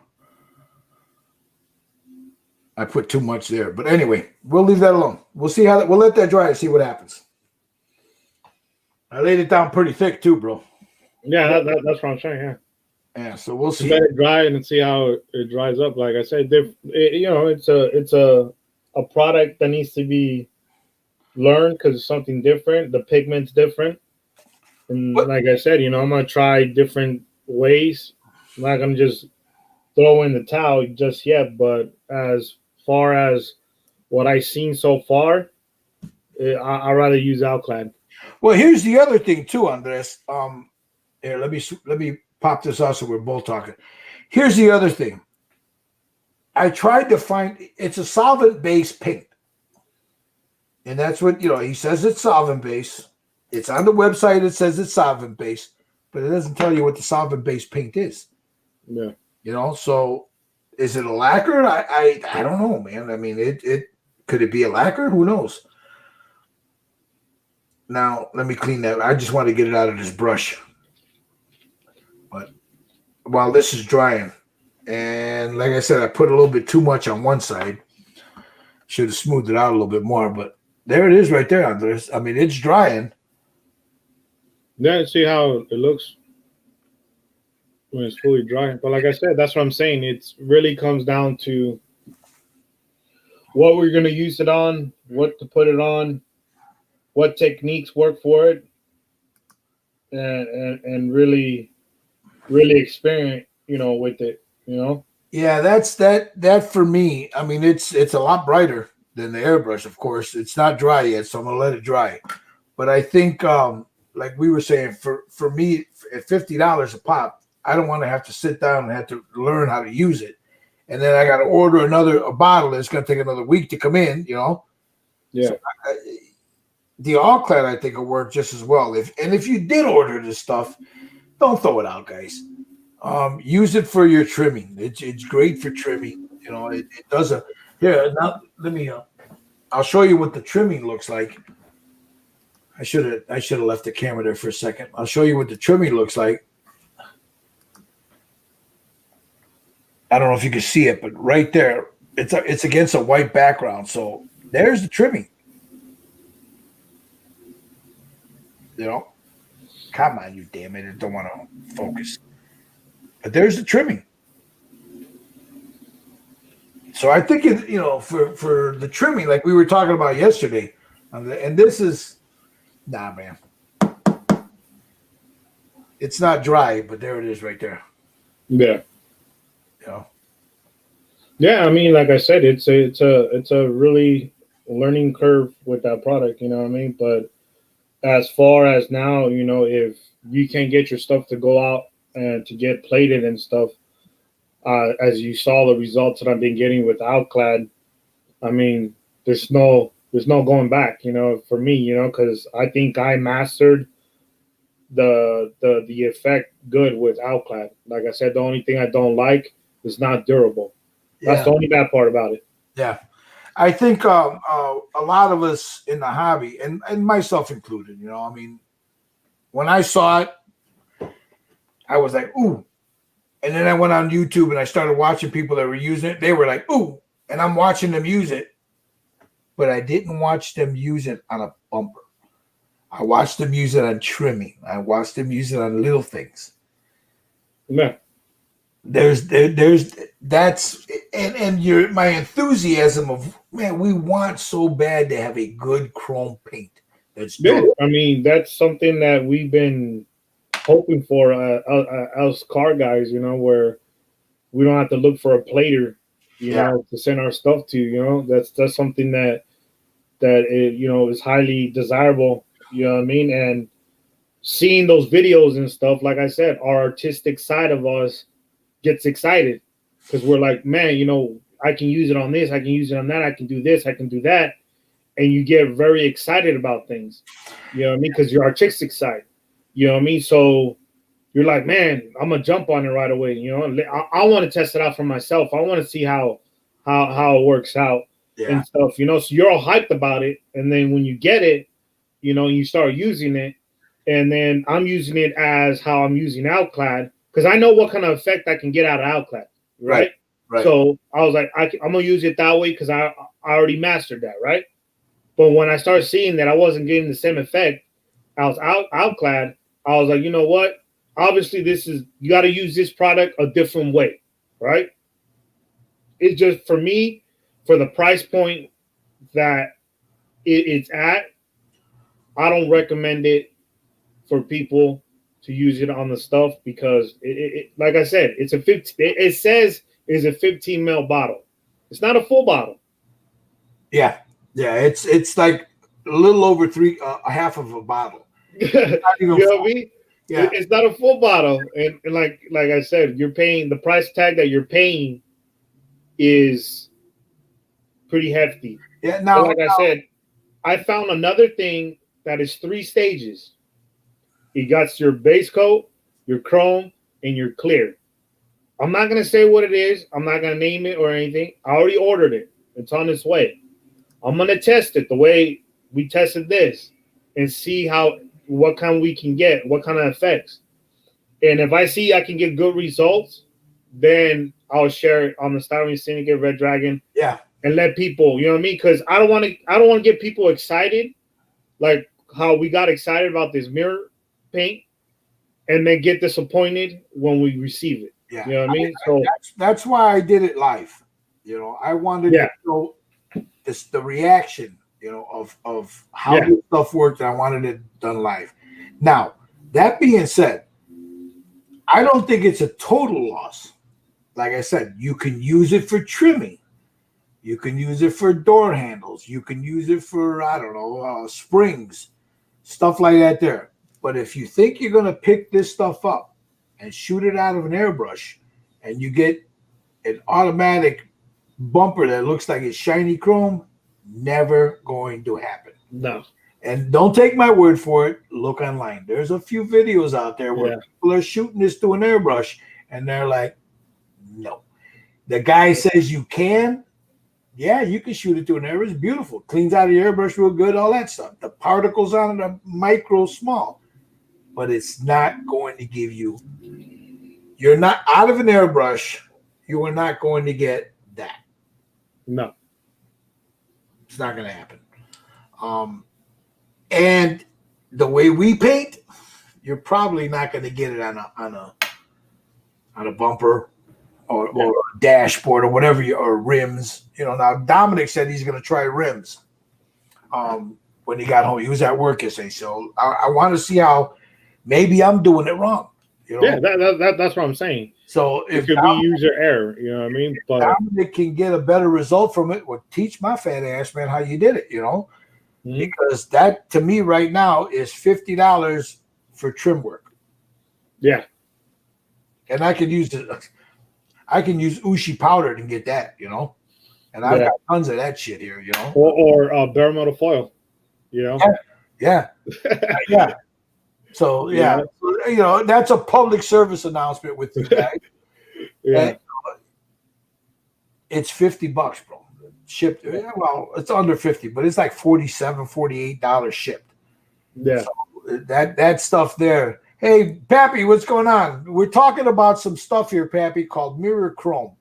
I put too much there. But anyway, we'll leave that alone. We'll see we'll let that dry and see what happens. I laid it down pretty thick too, bro. Yeah, that's what I'm saying, yeah. Yeah, so we'll see. Let it dry and see how it dries up. Like I said, it's a product that needs to be learned because it's something different. The pigment's different, and like I said, I'm gonna try different ways. I'm not gonna just throw in the towel just yet. But as far as what I've seen so far, I'd rather use Alclad. Well, here's the other thing too, Andres. Here, let me pop this out so we're both talking. Here's the other thing. I tried to find, it's a solvent-based paint. And that's what, he says it's solvent-based. It's on the website, it says it's solvent-based, but it doesn't tell you what the solvent-based paint is. Yeah. So is it a lacquer? I don't know, man. I mean, it could it be a lacquer? Who knows? Now, let me clean that. I just want to get it out of this brush. But while this is drying, and like I said, I put a little bit too much on one side. Should have smoothed it out a little bit more, but there it is right there, Andres. I mean, it's drying. Yeah, see how it looks when it's fully dry. But like I said, that's what I'm saying. It really comes down to what we're going to use it on, what to put it on, what techniques work for it, and really experiment, with it, Yeah, that's that for me. I mean, it's a lot brighter than the airbrush, of course. It's not dry yet, so I'm gonna let it dry. But I think, like we were saying, for me, at $50 a pop, I don't want to have to sit down and have to learn how to use it, and then I got to order a bottle. It's gonna take another week to come in, Yeah. So the Alclad, I think, will work just as well. If you did order this stuff, don't throw it out, guys. Use it for your trimming. It's great for trimming. It does here. Now let me. I'll show you what the trimming looks like. I should have left the camera there for a second. I'll show you what the trimming looks like. I don't know if you can see it, but right there, it's against a white background. So there's the trimming. Come on, you damn it! I don't want to focus. But there's the trimming. So I think it, for the trimming, like we were talking about yesterday, and this is nah, man. It's not dry, but there it is, right there. Yeah. You know. Yeah, I mean, like I said, it's a really learning curve with that product, you know what I mean? But as far as now, if you can get your stuff to go out and to get plated and stuff, as you saw the results that I've been getting with Outclad, I mean, there's no going back, for me, because I think I mastered the effect good with Outclad. Like I said, the only thing I don't like is not durable. That's the only bad part about it. Yeah. I think a lot of us in the hobby, and myself included, I mean, when I saw it, I was like, ooh. And then I went on YouTube and I started watching people that were using it. They were like, ooh. And I'm watching them use it. But I didn't watch them use it on a bumper. I watched them use it on trimming. I watched them use it on little things. Yeah. There's that's and your my enthusiasm of, man, we want so bad to have a good chrome paint. That's Yeah, I mean, that's something that we've been hoping for, us car guys, where we don't have to look for a plater, to send our stuff to. That's something that is highly desirable. You know what I mean? And seeing those videos and stuff, like I said, our artistic side of us gets excited because we're like, man, I can use it on this, I can use it on that, I can do this, I can do that, and you get very excited about things. You know what I mean? Because your artistic side. You know what I mean? So you're like, man, I'm gonna jump on it right away. I want to test it out for myself. I want to see how it works out and stuff. So you're all hyped about it, and then when you get it, you start using it, and then I'm using it as how I'm using Outclad because I know what kind of effect I can get out of Outclad, right? Right. So I was like, I'm gonna use it that way because I already mastered that, right? But when I started seeing that I wasn't getting the same effect, I was Outclad. I was like, you know what? Obviously, you got to use this product a different way, right? It's just for me, for the price point that it's at, I don't recommend it for people to use it on the stuff because like I said, it's a 15. It says it's a 15 ml bottle. It's not a full bottle. Yeah. It's like a little over a half of a bottle. You know what I mean? Yeah. It's not a full bottle, and like I said, you're paying the price tag that you're paying is pretty hefty. Yeah. Now, I said, I found another thing that is 3 stages. You got your base coat, your chrome, and your clear. I'm not gonna say what it is. I'm not gonna name it or anything. I already ordered it. It's on its way. I'm gonna test it the way we tested this and see what kind we can get, what kind of effects. And if I see I can get good results, then I'll share it on the Styrene Syndicate Red Dragon. Yeah. And let people, you know what I mean? Because I don't want to get people excited, like how we got excited about this mirror paint, and then get disappointed when we receive it. Yeah. You know what I mean? So that's why I did it live. I wanted to show the reaction, of how this stuff worked. I wanted it done live. Now, that being said, I don't think it's a total loss. Like I said, you can use it for trimming. You can use it for door handles. You can use it for, I don't know, springs, stuff like that there. But if you think you're going to pick this stuff up and shoot it out of an airbrush and you get an automatic bumper that looks like it's shiny chrome, never going to happen. No. And don't take my word for it. Look online. There's a few videos out there where people are shooting this to an airbrush and they're like, no. The guy says you can. Yeah, you can shoot it to an airbrush. It's beautiful. Cleans out of your airbrush real good, all that stuff. The particles on it are micro small. But it's not going to give you, you're not out of an airbrush, you are not going to get that. No. It's not going to happen. And the way we paint, you're probably not going to get it on a bumper or dashboard or whatever, or rims. Now Dominic said he's going to try rims. When he got home, he was at work yesterday, so I want to see how maybe I'm doing it wrong. Yeah, that's what I'm saying. So if it could be user error, you know what I mean? But Dominic can get a better result from it, well, teach my fat ass, man, how you did it, because that to me right now is $50 for trim work. Yeah, and I can use Ushi powder to get that, and I've got tons of that shit here, or bare metal foil, yeah. So that's a public service announcement with you guys. And, it's $50, bro. Shipped. Well, it's under 50, but it's like $47, $48 shipped. Yeah. So that stuff there. Hey, Pappy, what's going on? We're talking about some stuff here, Pappy, called mirror chrome.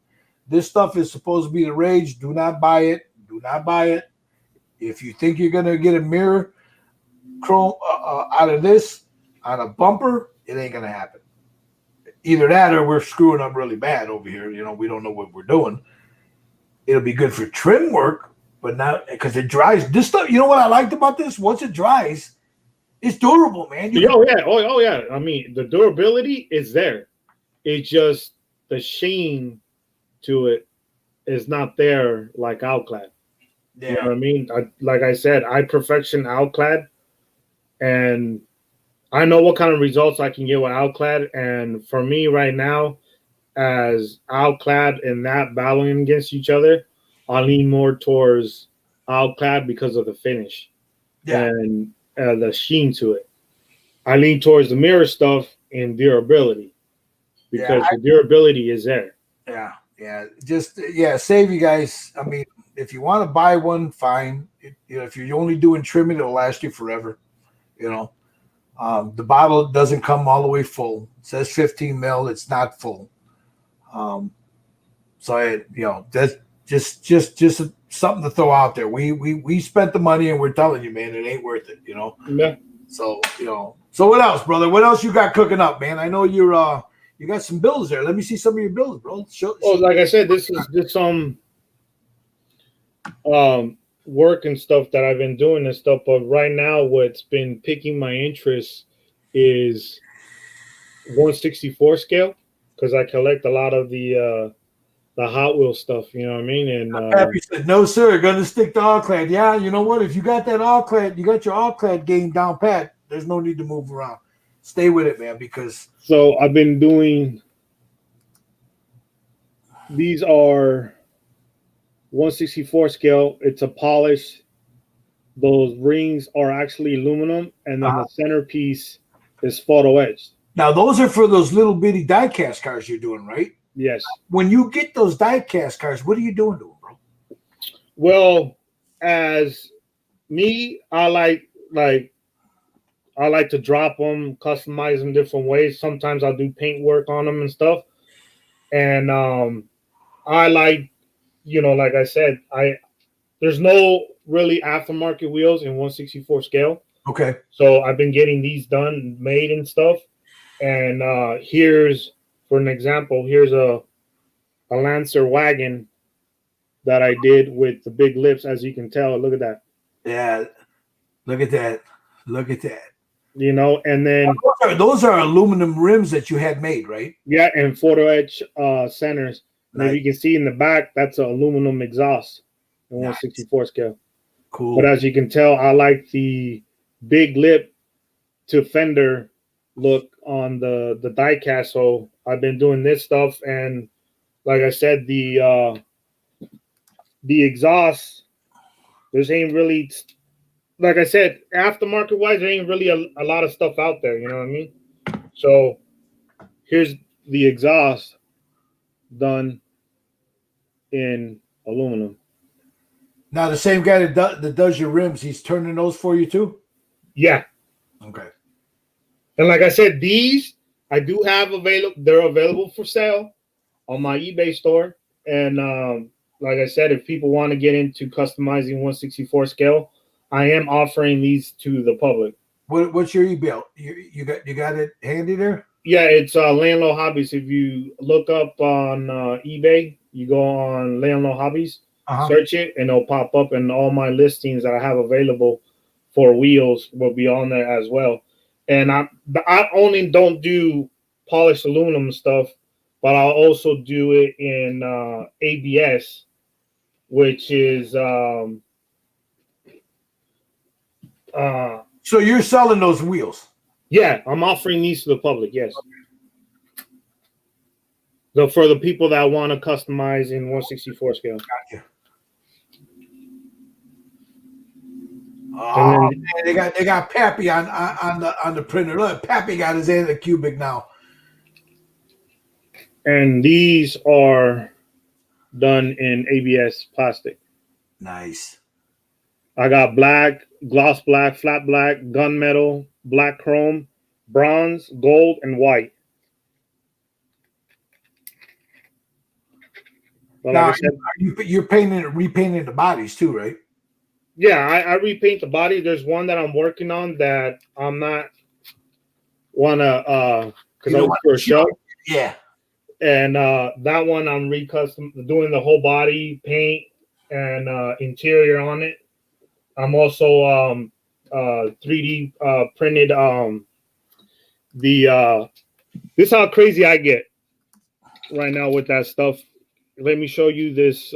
This stuff is supposed to be the rage. Do not buy it. Do not buy it. If you think you're gonna get a mirror chrome out of this on a bumper, it ain't gonna happen. Either that or we're screwing up really bad over here. We don't know what we're doing. It'll be good for trim work, but not because it dries. This stuff, what I liked about this? Once it dries, it's durable, man. Oh yeah. I mean, the durability is there. It's just the sheen to it is not there like Outclad. Yeah. You know what I mean? Like I said, I perfection Outclad, and I know what kind of results I can get with Outclad. And for me right now, as Outclad and that battling against each other, I lean more towards Outclad because of the finish and the sheen to it. I lean towards the mirror stuff and durability because the durability is there. Yeah. Just save you guys. I mean, if you want to buy one, fine. If you're only doing trimming, it'll last you forever. The bottle doesn't come all the way full. It says 15 mil. It's not full. That's just something to throw out there. We spent the money and we're telling you, man, it ain't worth it. Yeah. So so what else, brother? What else you got cooking up, man? I know you're you got some bills there. Let me see some of your bills, bro. Like I said, this is just some work and stuff that I've been doing and stuff. But right now, what's been piquing my interest is 1/64 scale because I collect a lot of the Hot Wheels stuff. You know what I mean? And Pappy said, "No, sir. Gonna stick to Allclad." Yeah, you know what? If you got that Allclad, you got your Allclad game down pat. There's no need to move around. Stay with it, man. Because I've been doing. These are 1/64 scale. It's a polish. Those rings are actually aluminum, and then the centerpiece is photo etched. Now, those are for those little bitty die-cast cars you're doing, right? Yes. When you get those die-cast cars, what are you doing to them, bro? Well, as me, I like to drop them, customize them different ways. Sometimes I'll do paint work on them and stuff. And I like, like I said, there's no really aftermarket wheels in 1/64 scale. Okay. So I've been getting these done, made and stuff. And here's, for an example, here's a Lancer wagon that I did with the big lips, as you can tell. Look at that. Yeah. Look at that. Look at that. And then those are aluminum rims that you had made, right? Yeah, and photo etch centers. Nice. As you can see in the back, that's an aluminum exhaust in 1/64 scale. Cool. But as you can tell, I like the big lip to fender look on the die cast. So I've been doing this stuff, and like I said, the exhaust, there's ain't really, like I said, aftermarket wise, there ain't really a lot of stuff out there. You know what I mean? So here's the exhaust done in aluminum. Now the same guy that does your rims, he's turning those for you too? Yeah. Okay. And like I said, these I do have available. They're available for sale on my eBay store. And like I said, if people want to get into customizing 1/64 scale, I am offering these to the public. What's your eBay? You got it handy there? Yeah, it's Layin Hobbies. If you look up on eBay, you go on Layin Hobbies, search it, and it'll pop up, and all my listings that I have available for wheels will be on there as well. And I only don't do polished aluminum stuff, but I'll also do it in ABS, which is so you're selling those wheels? Yeah, I'm offering these to the public. Yes. So for the people that want to customize in 1/64 scale. Gotcha. Oh, man, they got Pappy on the printer. Look, Pappy got his hand in the cubic now. And these are done in ABS plastic. Nice. I got black, gloss black, flat black, gunmetal, black chrome, bronze, gold, and white. But now, like I said, you're repainting the bodies too, right? Yeah, I repaint the body. There's one that I'm working on that I'm not wanna because I was for a show. Yeah. And that one I'm doing the whole body paint and interior on it. I'm also 3D printed this is how crazy I get right now with that stuff. Let me show you these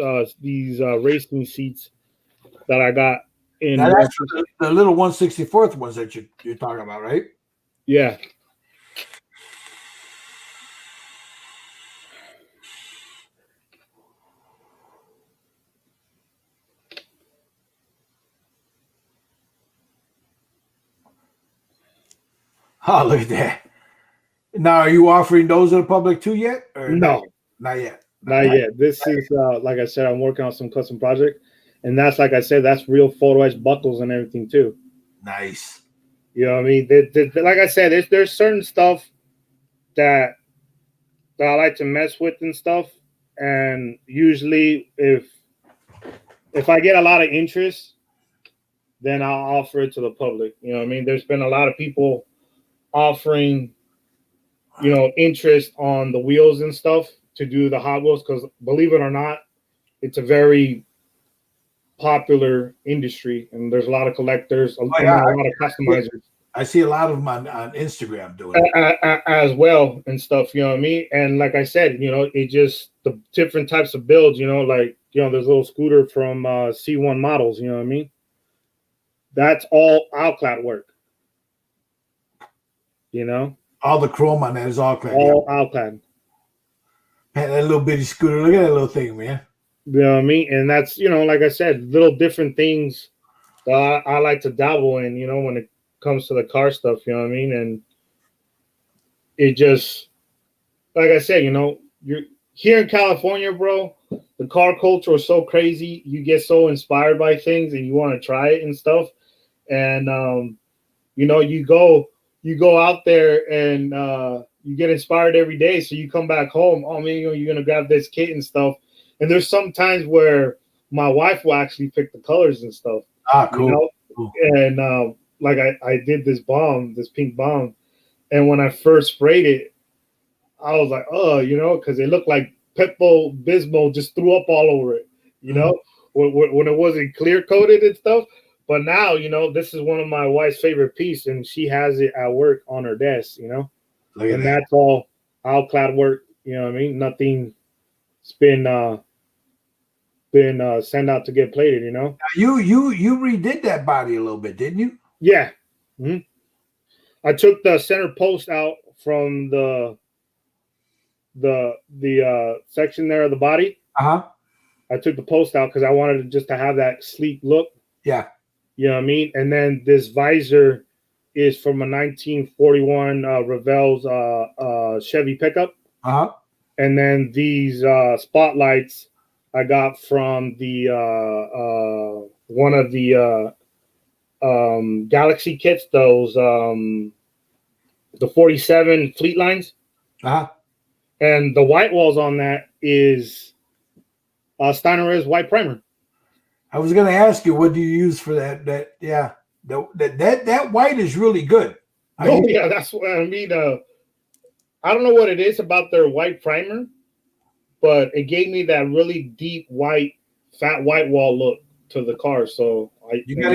racing seats that I got in. Now that's the little 1/64 ones that you're talking about, right? Yeah. Oh, look at that. Now, are you offering those to the public too yet? Or no, not yet. Not yet. This is like I said, I'm working on some custom project, and that's like I said, that's real photo etch buckles and everything too. Nice. You know what I mean? Like I said, there's certain stuff that I like to mess with and stuff, and usually if I get a lot of interest, then I'll offer it to the public. You know what I mean? There's been a lot of people offering, interest on the wheels and stuff to do the Hot Wheels, because believe it or not, it's a very popular industry, and there's a lot of collectors, a lot of customizers. I see a lot of them on Instagram doing it as well and stuff. You know what I mean? And like I said, it just the different types of builds. Like there's a little scooter from C1 models. You know what I mean? That's all Alclad work. All the chrome on that is Alclad. All Alclad. Man, that little bitty scooter. Look at that little thing, man. You know what I mean? And that's, like I said, little different things that I like to dabble in, when it comes to the car stuff, you know what I mean? And it just, like I said, you're here in California, bro, the car culture is so crazy. You get so inspired by things and you want to try it and stuff. And, you go out there and you get inspired every day. So you come back home, oh man, you're going to grab this kit and stuff. And there's some times where my wife will actually pick the colors and stuff. Ah, cool. Cool. And like I did this pink bomb. And when I first sprayed it, I was like, oh, because it looked like Pepto Bismol just threw up all over it, when it wasn't clear coated and stuff. But now, this is one of my wife's favorite pieces, and she has it at work on her desk, and that's all Alclad work, you know what I mean? Nothing's been sent out to get plated, Now you redid that body a little bit, didn't you? Yeah. Mm-hmm. I took the center post out from the section there of the body. Uh-huh. I took the post out because I wanted just to have that sleek look. Yeah. You know what I mean? And then this visor is from a 1941 Revell's Chevy pickup. Uh-huh. And then these spotlights I got from the one of the Galaxy kits, those the 47 Fleet Lines. Uh-huh. And the white walls on that is Steiner's white primer. I was going to ask you, what do you use for that? That white is really good. Yeah, that's what I mean. I don't know what it is about their white primer, but it gave me that really deep white, fat white wall look to the car. So you got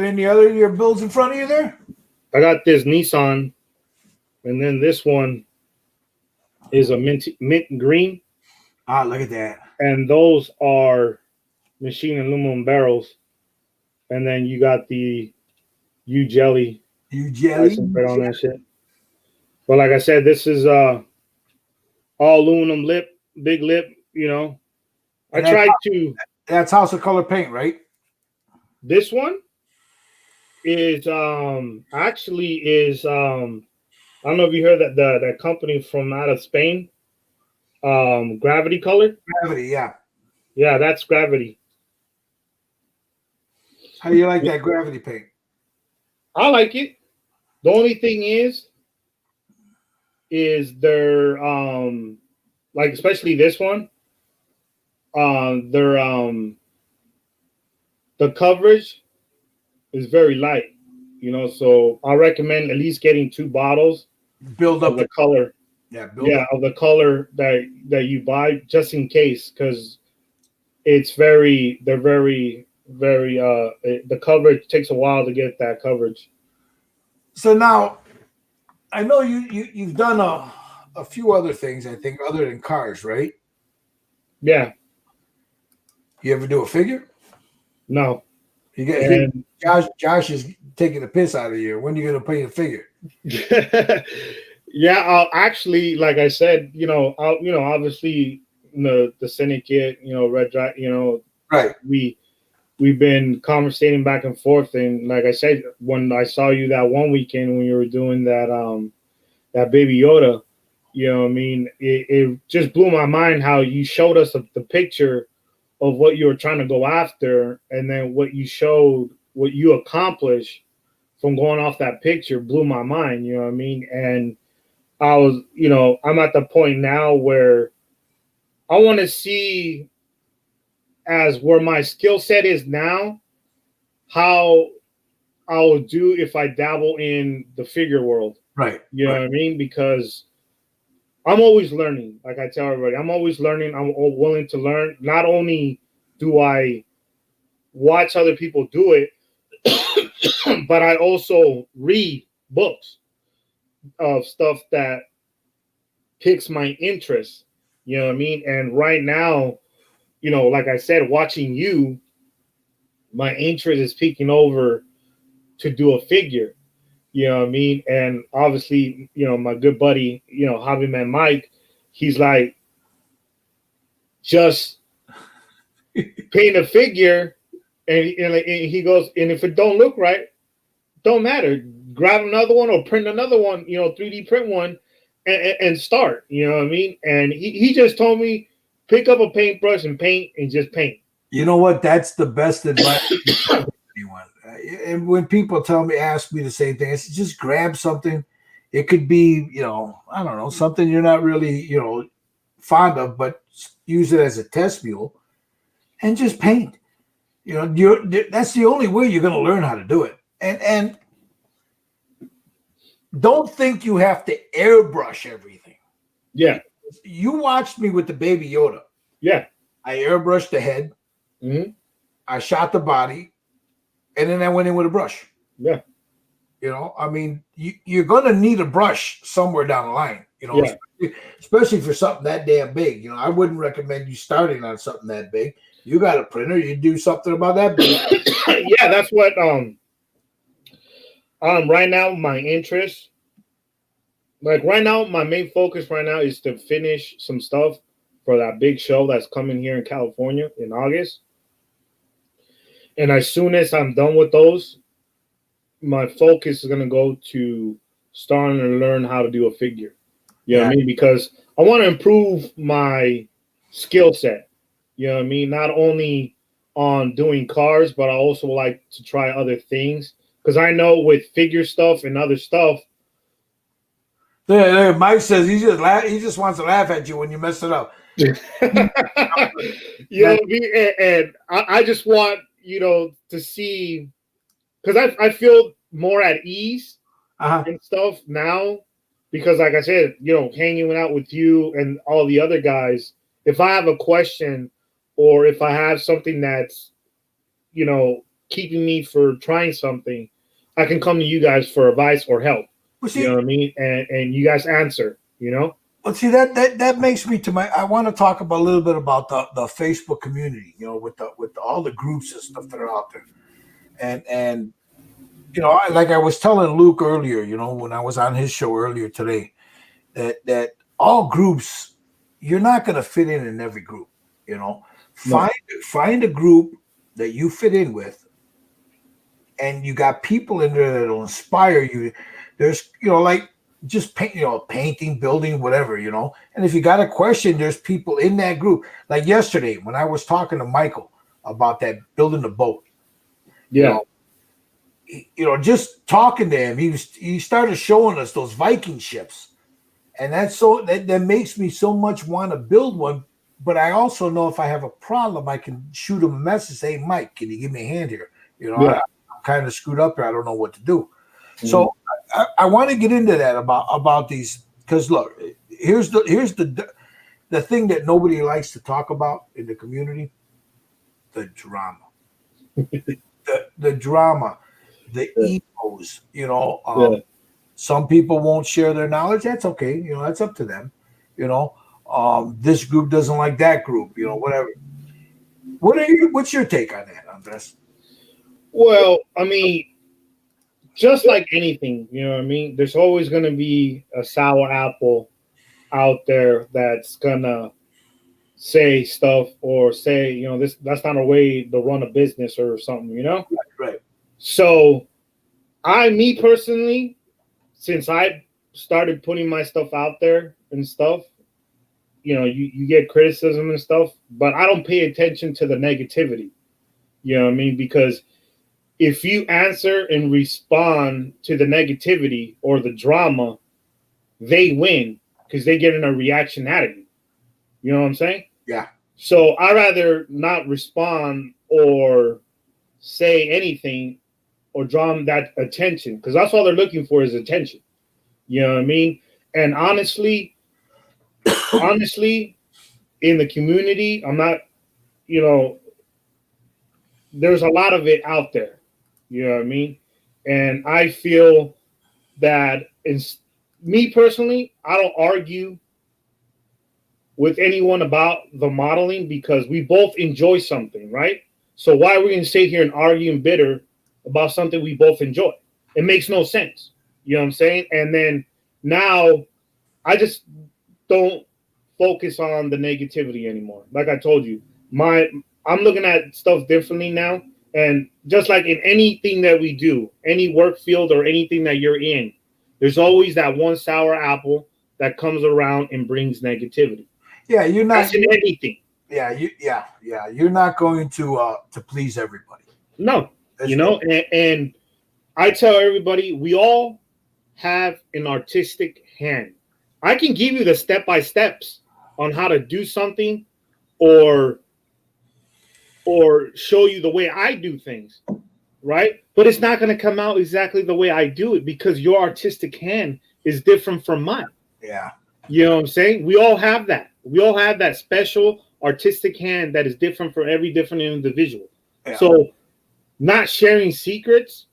any other of your builds in front of you there? I got this Nissan, and then this one is a mint green. Ah, look at that. And those are machine aluminum barrels. And then you got the U jelly. You jelly. On that shit. But like I said, this is all aluminum lip, big lip, you know. And I tried to. That's House of Color paint, right? This one is actually is I don't know if you heard that company from out of Spain, Gravity Color. Gravity, yeah. Yeah, that's Gravity. How do you like that Gravity paint? I like it. The only thing is their like especially this one, their the coverage is very light, you know. So I recommend at least getting 2 bottles. Build up the color. Yeah, of the color that you buy, just in case, because it's very the coverage takes a while to get that coverage. So now, I know you've done a few other things, I think, other than cars, right? Yeah. You ever do a figure? No. Josh is taking the piss out of you. When are you going to paint a figure? Yeah, actually, like I said, obviously the syndicate, Red Dot, right. We've been conversating back and forth, and like I said, when I saw you that one weekend when you were doing that Baby Yoda, you know what I mean, it just blew my mind how you showed us the picture of what you were trying to go after, and then what you showed, what you accomplished from going off that picture blew my mind, you know what I mean? And I was, I'm at the point now where I want to see, as where my skill set is now, how I'll do if I dabble in the figure world. Right. You know what I mean? Because I'm always learning. Like I tell everybody, I'm always learning. I'm willing to learn. Not only do I watch other people do it, but I also read books of stuff that piques my interest. You know what I mean? And right now, like I said, watching you, my interest is peeking over to do a figure. You know what I mean? And obviously, my good buddy, Hobby Man Mike, he's like, just paint a figure, and he goes, and if it don't look right, don't matter. Grab another one or print another one, 3D print one, and start. You know what I mean? And he just told me, pick up a paintbrush and paint, and just paint. You know what? That's the best advice for anyone. And when people ask me the same thing, I say, just grab something. It could be, I don't know, something you're not really, fond of, but use it as a test mule and just paint. That's the only way you're going to learn how to do it. And don't think you have to airbrush everything. Yeah. You watched me with the Baby Yoda. Yeah. I airbrushed the head. Mm-hmm. I shot the body. And then I went in with a brush. Yeah. I mean, you're going to need a brush somewhere down the line, especially for something that damn big. I wouldn't recommend you starting on something that big. You got a printer, you do something about that big. Yeah, that's what right now my interest, like right now, my main focus right now is to finish some stuff for that big show that's coming here in California in August. And as soon as I'm done with those, my focus is going to go to starting to learn how to do a figure. You know what I mean? Because I want to improve my skill set. You know what I mean? Not only on doing cars, but I also like to try other things. Because I know with figure stuff and other stuff. Mike says he just wants to laugh at you when you mess it up. You know what I mean? And I just want, to see, because I feel more at ease and stuff now, because like I said, hanging out with you and all the other guys, if I have a question or if I have something that's, keeping me for trying something, I can come to you guys for advice or help. Well, You know see, what I mean? And you guys answer, that makes me to my. I want to talk about a little bit about the Facebook community. With all the groups and stuff that are out there, and like I was telling Luke earlier, when I was on his show earlier today, that all groups, you're not going to fit in every group. No. Find a group that you fit in with, and you got people in there that'll inspire you. There's, like just paint, painting, building, whatever, And if you got a question, there's people in that group. Like yesterday, when I was talking to Michael about that building the boat, Yeah. just talking to him, he started showing us those Viking ships, and that makes me so much want to build one. But I also know if I have a problem, I can shoot him a message, say, "Hey, Mike, can you give me a hand here?" Yeah. I'm kind of screwed up here. I don't know what to do. So I want to get into that about these, because look, here's the thing that nobody likes to talk about in the community: the drama, the drama, the egos. Yeah. Some people won't share their knowledge. That's okay. That's up to them. This group doesn't like that group. Whatever. What's your take on that, Andres? Well, I mean, just like anything, you know what I mean? There's always going to be a sour apple out there that's going to say stuff or say, that's not a way to run a business or something, Right. So me personally, since I started putting my stuff out there and stuff, you get criticism and stuff, but I don't pay attention to the negativity. You know what I mean? Because if you answer and respond to the negativity or the drama, they win because they get in a reaction out of you. You know what I'm saying? Yeah. So I rather not respond or say anything or draw them that attention, because that's all they're looking for is attention. You know what I mean? And honestly, in the community, I'm not, there's a lot of it out there. You know what I mean? And I feel that me personally, I don't argue with anyone about the modeling because we both enjoy something, right? So why are we going to sit here and argue and bitter about something we both enjoy? It makes no sense. You know what I'm saying? And then now I just don't focus on the negativity anymore. Like I told you, I'm looking at stuff differently now. And just like in anything that we do, any work field or anything that you're in, there's always that one sour apple that comes around and brings negativity. Yeah, you're not. That's in anything. Yeah, You're not going to please everybody. No, and I tell everybody, we all have an artistic hand. I can give you the step-by-steps on how to do something or show you the way I do things, right? But it's not going to come out exactly the way I do it because your artistic hand is different from mine. Yeah. You know what I'm saying? We all have that. We all have that special artistic hand that is different for every different individual. Yeah. So not sharing secrets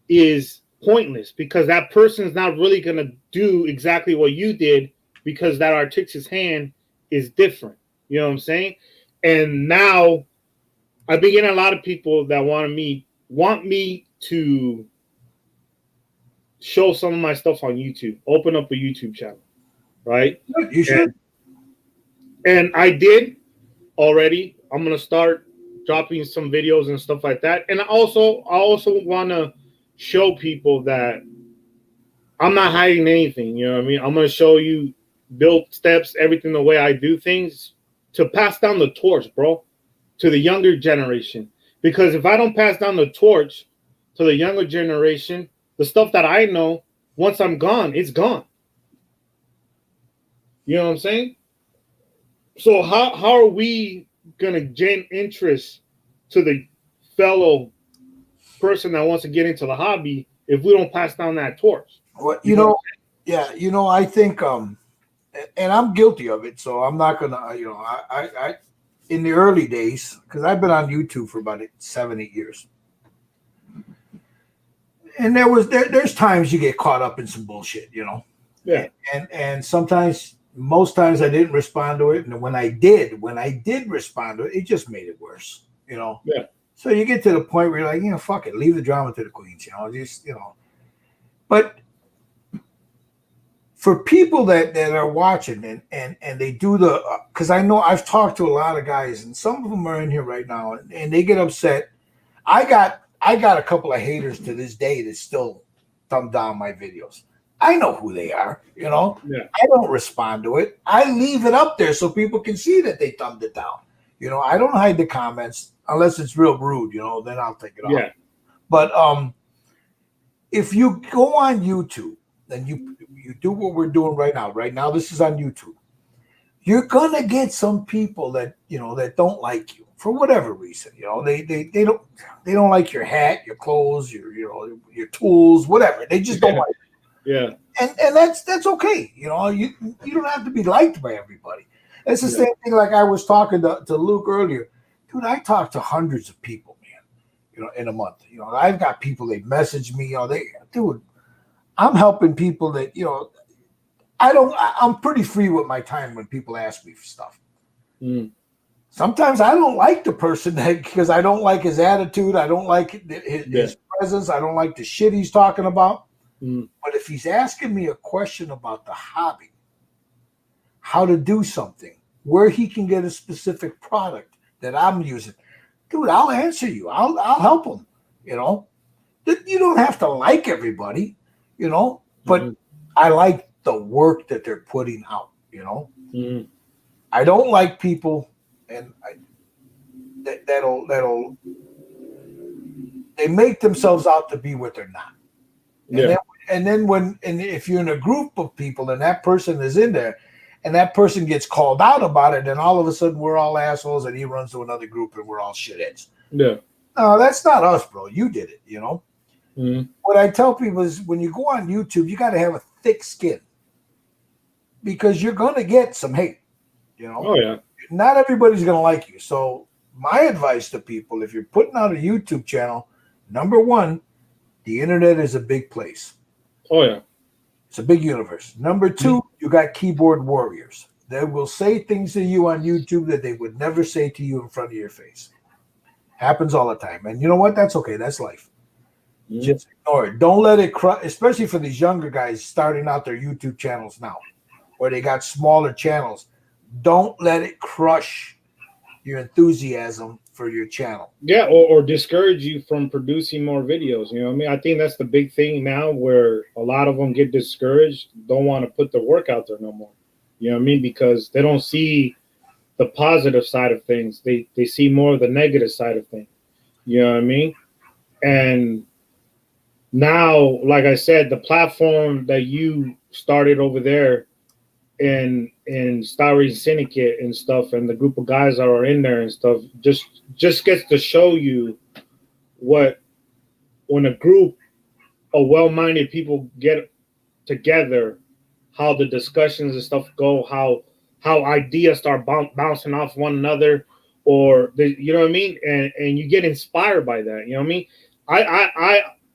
is pointless because that person's not really going to do exactly what you did because that artistic hand is different. You know what I'm saying? And now I've been getting a lot of people that want me to show some of my stuff on YouTube, open up a YouTube channel, right? You should. And I did already. I'm going to start dropping some videos and stuff like that. And I also want to show people that I'm not hiding anything. You know what I mean? I'm going to show you build steps, everything the way I do things to pass down the torch, bro, to the younger generation. Because if I don't pass down the torch to the younger generation, the stuff that I know, once I'm gone, it's gone. You know what I'm saying? So how are we going to gain interest to the fellow person that wants to get into the hobby if we don't pass down that torch? Well, Yeah, I think and I'm guilty of it, so I'm not gonna, I in the early days, because I've been on YouTube for about 7, 8 years, and there's times you get caught up in some bullshit, Yeah. and sometimes, most times I didn't respond to it, and when I did respond to it, it just made it worse, Yeah. So you get to the point where you're like, fuck it, leave the drama to the queens, just But for people that are watching and they do because I know I've talked to a lot of guys, and some of them are in here right now, and they get upset. I got a couple of haters to this day that still thumb down my videos. I know who they are, Yeah. I don't respond to it. I leave it up there so people can see that they thumbed it down. I don't hide the comments unless it's real rude, then I'll take it off. Yeah. But if you go on YouTube and you do what we're doing right now. Right now, this is on YouTube. You're gonna get some people that that don't like you for whatever reason. They don't like your hat, your clothes, your tools, whatever. They just don't like Yeah. you. And that's okay. You don't have to be liked by everybody. It's the same thing. Like I was talking to Luke earlier, dude. I talk to hundreds of people, man. In a month. I've got people, they message me. Dude, I'm helping people that I'm pretty free with my time when people ask me for stuff. Sometimes I don't like the person because I don't like his attitude. I don't like his presence. I don't like the shit he's talking about. But if he's asking me a question about the hobby, how to do something, where he can get a specific product that I'm using, dude, I'll answer you. I'll help him. You don't have to like everybody, but I like the work that they're putting out, I don't like people and that'll they make themselves out to be what they're not. And then if you're in a group of people and that person is in there and that person gets called out about it, then all of a sudden we're all assholes and he runs to another group and we're all shitheads. Yeah. No, that's not us, bro. You did it, What I tell people is when you go on YouTube, you got to have a thick skin because you're going to get some hate, Oh, yeah. Not everybody's going to like you. So my advice to people, if you're putting out a YouTube channel, number one, the internet is a big place. Oh, yeah. It's a big universe. Number two, you got keyboard warriors. They will say things to you on YouTube that they would never say to you in front of your face. Happens all the time. And you know what? That's okay. That's life. Just ignore it. Don't let it crush, especially for these younger guys starting out their YouTube channels now, where they got smaller channels. Don't let it crush your enthusiasm for your channel. Yeah, or discourage you from producing more videos. You know what I mean? I think that's the big thing now where a lot of them get discouraged, don't want to put the work out there no more. You know what I mean? Because they don't see the positive side of things. They see more of the negative side of things. You know what I mean? And now, like I said, the platform that you started over there in Starry Syndicate and stuff, and the group of guys that are in there and stuff, just gets to show you what when a group of well-minded people get together, how the discussions and stuff go, how ideas start bouncing off one another, or you know what I mean, and you get inspired by that. You know what I mean?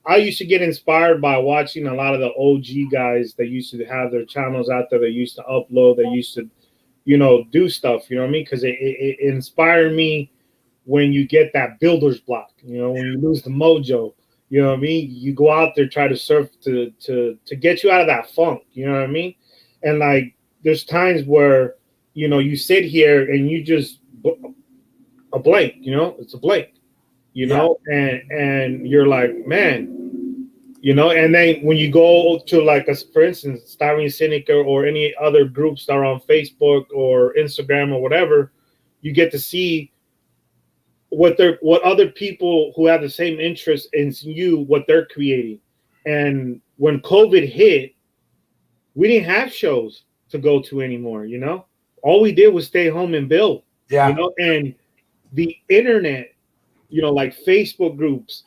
I used to get inspired by watching a lot of the OG guys that used to have their channels out there. They used to upload. They used to, do stuff. You know what I mean? Because it inspired me when you get that builder's block. When you lose the mojo. You know what I mean? You go out there, try to surf to get you out of that funk. You know what I mean? And like, there's times where you sit here and you just a blank. It's a blank. And you're like, man. And then when you go to for instance, Starring Cynic or any other groups that are on Facebook or Instagram or whatever, you get to see what other people who have the same interest in you, what they're creating. And when COVID hit, we didn't have shows to go to anymore. All we did was stay home and build. Yeah. And the internet, like Facebook groups,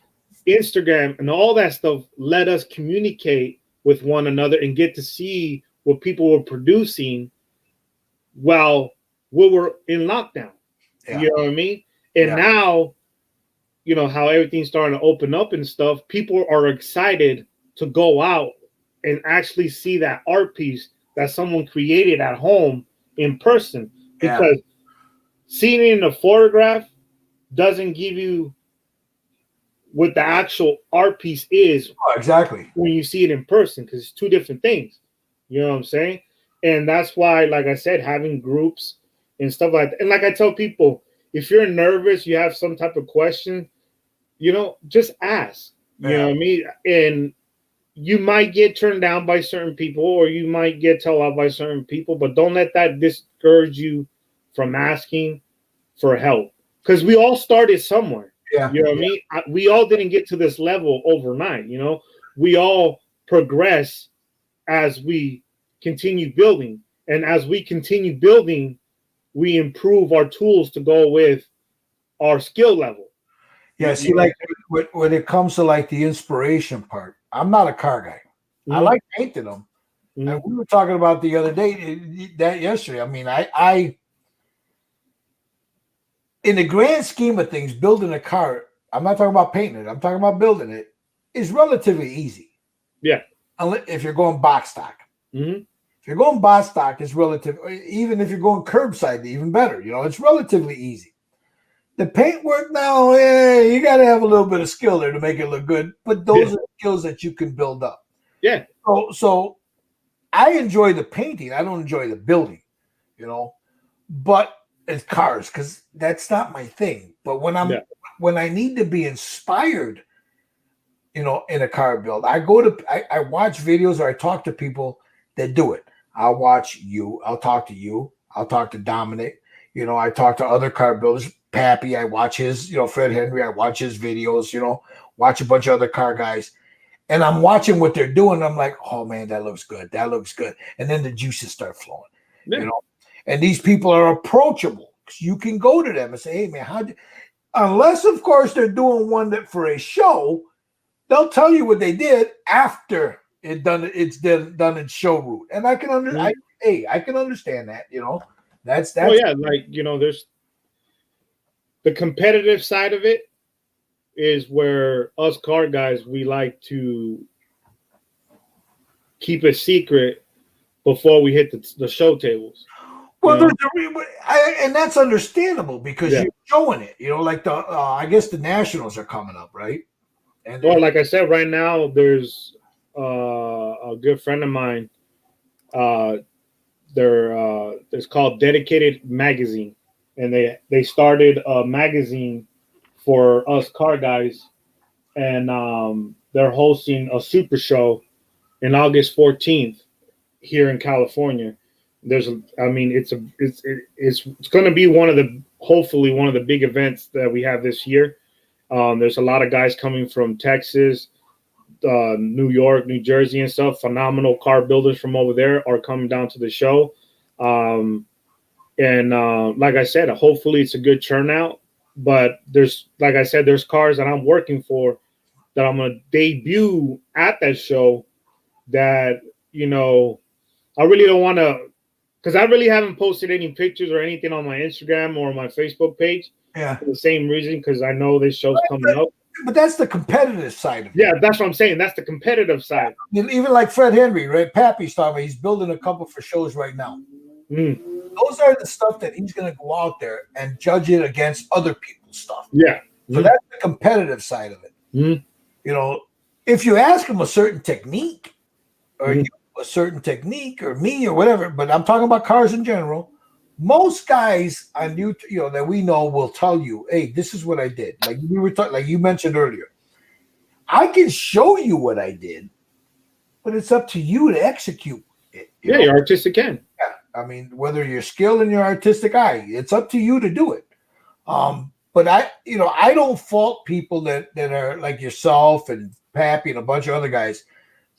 Instagram, and all that stuff let us communicate with one another and get to see what people were producing while we were in lockdown. Yeah. You know what I mean? And Yeah. now, you know, how everything's starting to open up and stuff, people are excited to go out and actually see that art piece that someone created at home in person. Yeah. Because seeing it in a photograph doesn't give you what the actual art piece is Oh, exactly. when you see it in person, because it's two different things. You know what I'm saying? And that's why, like I said, having groups and stuff like that. And like I tell people, if you're nervous, you have some type of question, you know, just ask. You know what I mean? And you might get turned down by certain people, or you might get told off by certain people, but don't let that discourage you from asking for help. Because we all started somewhere. Yeah. You know what I mean? We all didn't get to this level overnight. You know, we all progress as we continue building. And as we continue building, we improve our tools to go with our skill level. Yeah. See, like when it comes to like the inspiration part, I'm not a car guy. Mm-hmm. I like painting them. Mm-hmm. And we were talking about the other day, that yesterday. I mean, I in the grand scheme of things, building a car, I'm not talking about painting it, I'm talking about building it, is relatively easy. Yeah. If you're going box stock. Mm-hmm. If you're going box stock, it's relative. Even if you're going curbside, even better. You know, it's relatively easy. The paint work now, you got to have a little bit of skill there to make it look good. But those are skills that you can build up. Yeah. So I enjoy the painting. I don't enjoy the building, you know. But it's cars, because that's not my thing. But when I need to be inspired, you know, in a car build, I watch videos, or I talk to people that do it. I'll watch you. I'll talk to you. I'll talk to Dominic. You know, I talk to other car builders. Pappy, I watch his, you know, Fred Henry, I watch his videos, you know, watch a bunch of other car guys. And I'm watching what they're doing. I'm like, oh man, that looks good. That looks good. And then the juices start flowing, you know. And these people are approachable. You can go to them and say, hey man, unless of course they're doing one that for a show, they'll tell you what they did after it's done in show route. And I can I can understand that, you know. That's oh yeah, like, you know, there's the competitive side of it is where us car guys, we like to keep a secret before we hit the show tables. Well, and that's understandable, because you're showing it, you know, like I guess the Nationals are coming up, right? And well, like I said, right now there's a good friend of mine. It's called Dedicated Magazine, and they started a magazine for us car guys, and they're hosting a super show in August 14th here in California. It's going to be hopefully one of the big events that we have this year. There's a lot of guys coming from Texas, New York, New Jersey, and stuff. Phenomenal car builders from over there are coming down to the show. Like I said, hopefully it's a good turnout. But there's cars that I'm working for that I'm going to debut at that show that, you know, I really don't want to, because I really haven't posted any pictures or anything on my Instagram or my Facebook page. Yeah. For the same reason, because I know this show's coming up. But that's the competitive side of it. Yeah, that's what I'm saying. That's the competitive side. I mean, even like Fred Henry, right? Pappy's talking about, he's building a couple for shows right now. Those are the stuff that he's going to go out there and judge it against other people's stuff. Yeah. So that's the competitive side of it. You know, if you ask him a certain technique, or a certain technique, or me, or whatever, but I'm talking about cars in general. Most guys on YouTube, you know, that we know will tell you, "Hey, this is what I did." Like we were talking, like you mentioned earlier. I can show you what I did, but it's up to you to execute it. Yeah, your artistic end. Yeah, I mean, whether you're skilled in your artistic eye, it's up to you to do it. But I don't fault people that are like yourself and Pappy and a bunch of other guys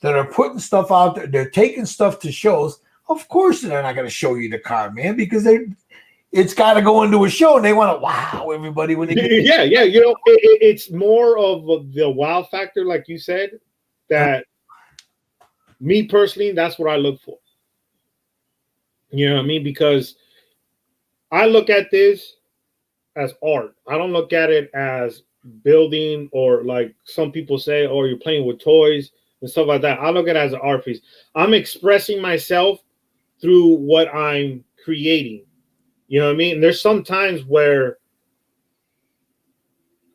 that are putting stuff out there. They're taking stuff to shows. Of course, they're not going to show you the car, man, because it's got to go into a show and they want to wow everybody when they get yeah. You know, it's more of the wow factor, like you said, that Me personally, that's what I look for. You know what I mean? Because I look at this as art. I don't look at it as building, or like some people say, oh, you're playing with toys and stuff like that. I look at it as an art piece. I'm expressing myself through what I'm creating. You know what I mean? And there's some times where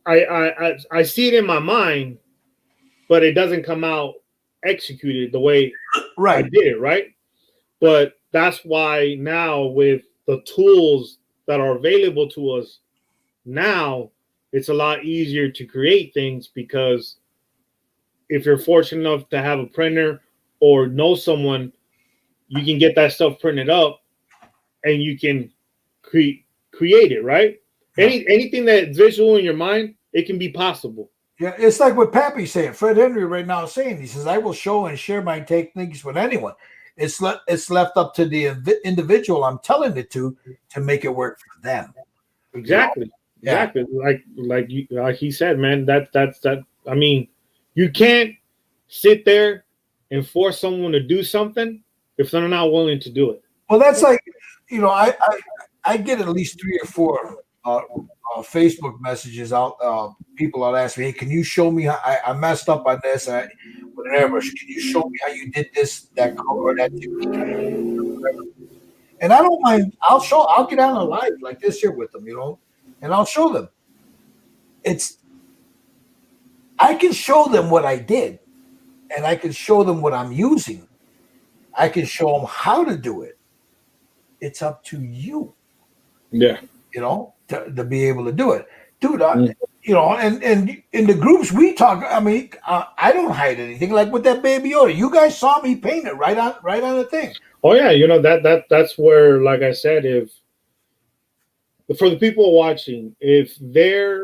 I see it in my mind, but it doesn't come out executed the way I did it, right? But that's why now, with the tools that are available to us now, it's a lot easier to create things, because if you're fortunate enough to have a printer or know someone, you can get that stuff printed up and you can create it, right? Yeah. Anything that's visual in your mind, it can be possible. Yeah, it's like what Pappy's saying. Fred Henry right now is saying, he says, I will show and share my techniques with anyone. It's left up to the individual I'm telling it to make it work for them. Exactly. You know? Yeah. Exactly. Like he said, man, that's I mean, you can't sit there and force someone to do something if they're not willing to do it. Well, that's like, you know, I get at least 3 or 4 Facebook messages out. People will ask me, hey, can you show me how I messed up on this? With an airbrush, can you show me how you did this, that color, that technique? And I don't mind. I'll get on a live like this here with them, you know, and I'll show them. I can show them what I did, and I can show them what I'm using. I can show them how to do it. It's up to you. Yeah. You know, to be able to do it. Dude, you know, and in the groups we talk, I mean, I don't hide anything. Like with that Baby Yoda, you guys saw me paint it right on the thing. Oh yeah, you know, that's where, like I said, if for the people watching, if they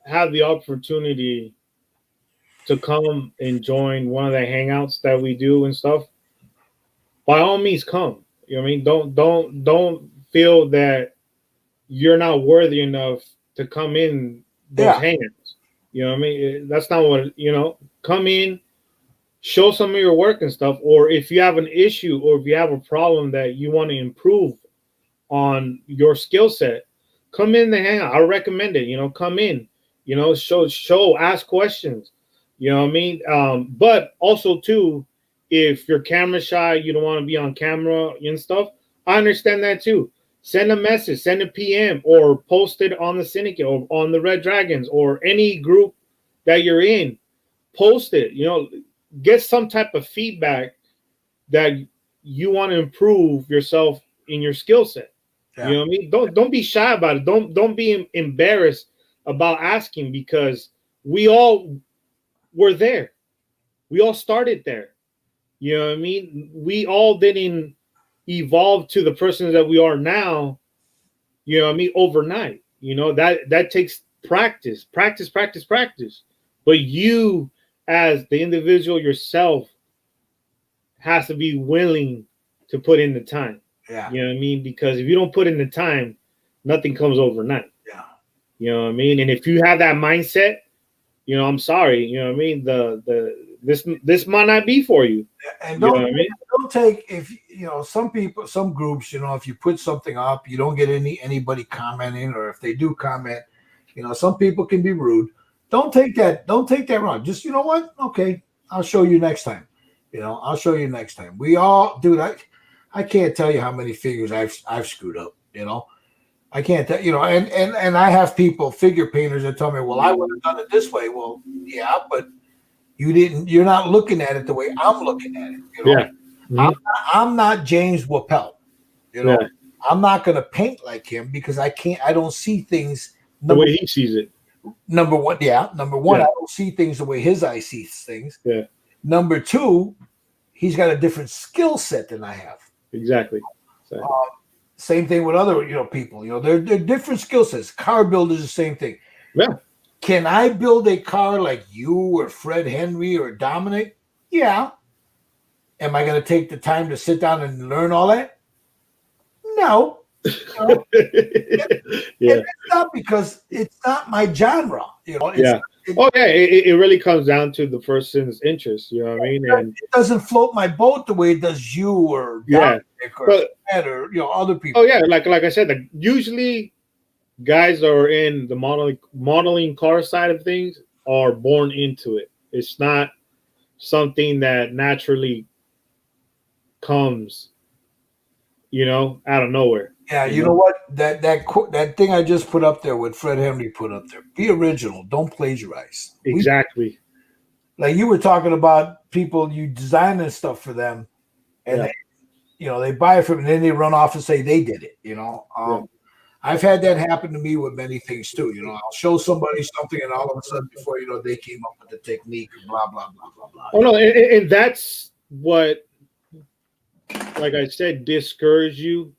have the opportunity to come and join one of the hangouts that we do and stuff, by all means come. You know what I mean? Don't feel that you're not worthy enough to come in those hangouts. You know what I mean? That's not what, you know, come in, show some of your work and stuff, or if you have an issue or if you have a problem that you want to improve on your skill set, come in the hangout. I recommend it. You know, come in, you know, show, ask questions. You know what I mean? But also too, if you're camera shy, you don't want to be on camera and stuff, I understand that too. Send a message, send a PM, or post it on the Syndicate or on the Red Dragons or any group that you're in. Post it, you know, get some type of feedback that you want to improve yourself in your skill set. Yeah. You know what I mean? Don't be shy about it. Don't be embarrassed about asking, because we all were there. We all started there. You know what I mean? We all didn't evolve to the persons that we are now, you know what I mean, overnight. You know, that takes practice. But you, as the individual yourself, has to be willing to put in the time. Yeah. You know what I mean? Because if you don't put in the time, nothing comes overnight. Yeah. You know what I mean? And if you have that mindset, you know, I'm sorry, you know what I mean? This might not be for you. And don't take, if you know, some people, some groups, you know, if you put something up, you don't get anybody commenting, or if they do comment, you know, some people can be rude. Don't take that wrong. Just, you know what? Okay, I'll show you next time. You know, I'll show you next time. We all, dude, I can't tell you how many figures I've screwed up, you know. I can't tell, you know, and I have people, figure painters, that tell me, well, I would have done it this way. Well, yeah, but you're not looking at it the way I'm looking at it. You know? Yeah. Mm-hmm. I'm not James Wappel. You know, I'm not going to paint like him, because I don't see things the way he sees it. Number one, I don't see things the way his eye sees things. Yeah. Number two, he's got a different skill set than I have. Exactly. Same thing with other, you know, people. You know, they're different skill sets. Car builders, the same thing. Yeah. Can I build a car like you or Fred Henry or Dominic? Yeah. Am I going to take the time to sit down and learn all that? No. You know? It's not, because it's not my genre. You know, Oh yeah, it really comes down to the person's interest. You know what I mean? And it doesn't float my boat the way it does you or yeah, Dominic or but Ed or other people. oh yeah, like I said, like usually guys that are in the modeling car side of things are born into it. It's not something that naturally comes, out of nowhere. Yeah, you know what? That thing I just put up there, what Fred Henry put up there. Be original. Don't plagiarize. Exactly. Like you were talking about people, you design this stuff for them, and they buy it from, and then they run off and say they did it. I've had that happen to me with many things too. I'll show somebody something, and all of a sudden, before you know, they came up with the technique, blah blah blah blah blah. Oh no, and that's what, like I said, discourage you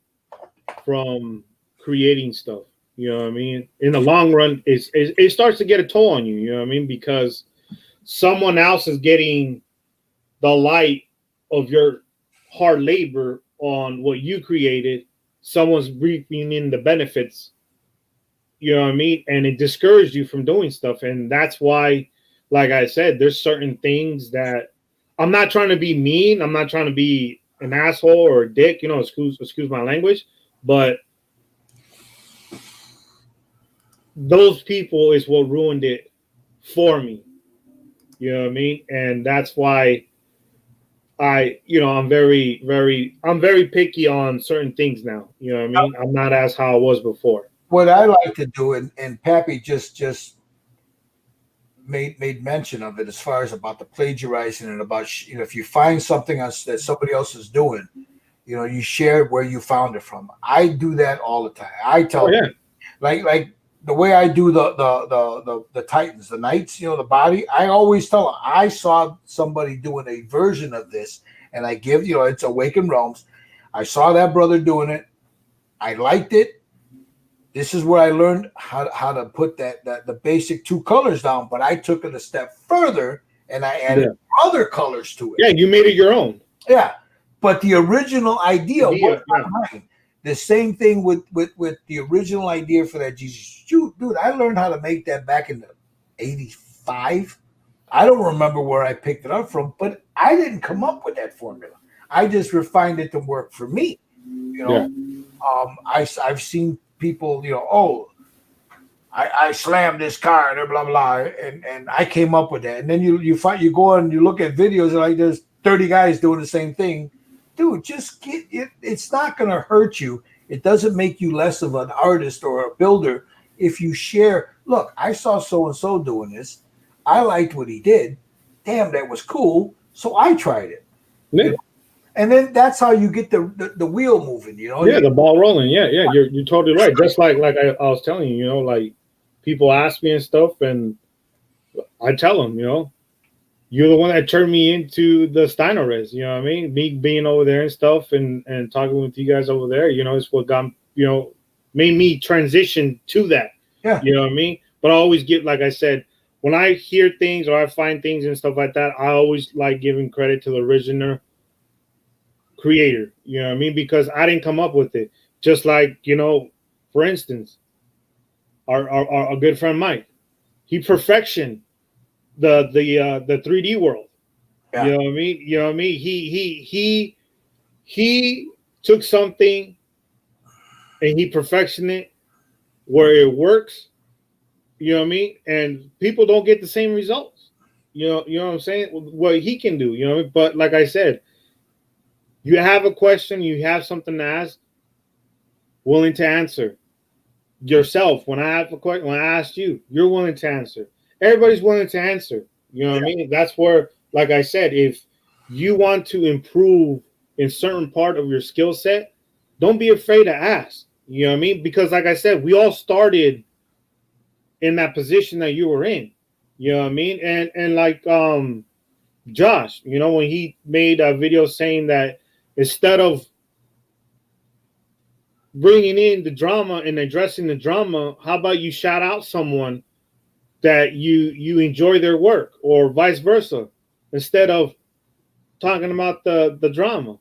from creating stuff. You know what I mean? In the long run, it starts to get a toll on you. You know what I mean? Because someone else is getting the light of your hard labor on what you created. Someone's reaping in the benefits. You know what I mean? And it discouraged you from doing stuff. And that's why, like I said, there's certain things that I'm not trying to be mean. I'm not trying to be an asshole or a dick. Excuse my language. But those people is what ruined it for me. You know what I mean? And that's why I'm very, very picky on certain things now. You know what I mean? I'm not as how I was before. What I like to do, and Pappy just made mention of it, as far as about the plagiarizing and about if you find something else that somebody else is doing, you share where you found it from. I do that all the time. I tell them, like the way I do the Titans, the Knights, the body. I always tell them I saw somebody doing a version of this, and I give it's Awakened Realms. I saw that brother doing it. I liked it. This is where I learned how to put the basic two colors down, but I took it a step further and I added other colors to it. Yeah, you made it your own. Yeah, but the original idea was not mine. The same thing with the original idea for that Jesus. Shoot, dude, I learned how to make that back in the 85. I don't remember where I picked it up from, but I didn't come up with that formula. I just refined it to work for me. I've seen people, I slammed this car and blah blah, and I came up with that. And then you go and you look at videos and like there's 30 guys doing the same thing. Dude, just get it. It's not going to hurt you. It doesn't make you less of an artist or a builder if you share. Look, I saw so and so doing this. I liked what he did. Damn, that was cool. So I tried it. Yeah. And then that's how you get the wheel moving, Yeah, the ball rolling. Yeah. You're totally right. Just like I was telling you, like people ask me and stuff, and I tell them, you're the one that turned me into the Steiner Res. You know what I mean? Me being over there and stuff, and talking with you guys over there, it's what got made me transition to that. Yeah. You know what I mean? But I always get, like I said, when I hear things or I find things and stuff like that, I always like giving credit to the original creator. You know what I mean? Because I didn't come up with it. Just like, for instance, our good friend Mike, he perfectioned the 3D world. Yeah. You know what I mean? You know what I mean? He took something and he perfectioned it where it works. You know what I mean? And people don't get the same results. You know what I'm saying? What he can do, But like I said, you have a question, you have something to ask, willing to answer yourself. When I have a question, when I asked you, you're willing to answer. Everybody's willing to answer. You know what I mean? That's where, like I said, if you want to improve in certain part of your skill set, don't be afraid to ask. You know what I mean? Because like I said, we all started in that position that you were in. You know what I mean? And like Josh, when he made a video saying that instead of bringing in the drama and addressing the drama, how about you shout out someone that you enjoy their work, or vice versa, instead of talking about the drama.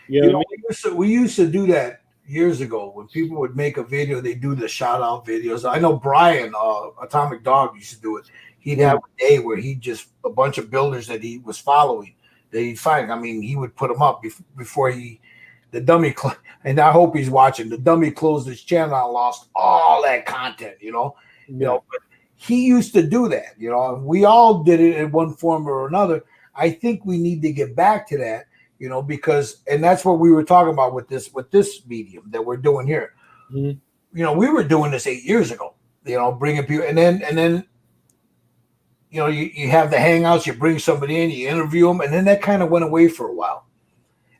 You know what I mean? We used to do that years ago when people would make a video. They do the shout out videos. I know Brian, Atomic Dog, used to do it. he'd have a day where he just a bunch of builders that he was following that he'd find. I mean, he would put them up before the dummy. And I hope he's watching. The dummy closed his channel and lost all that content. You know. But he used to do that. You know, we all did it in one form or another. I think we need to get back to that. You know, because and that's what we were talking about with this medium that we're doing here. Mm-hmm. You know, we were doing this 8 years ago. You know, bringing people, and then, you know, you have the hangouts. You bring somebody in, you interview them, and then that kind of went away for a while,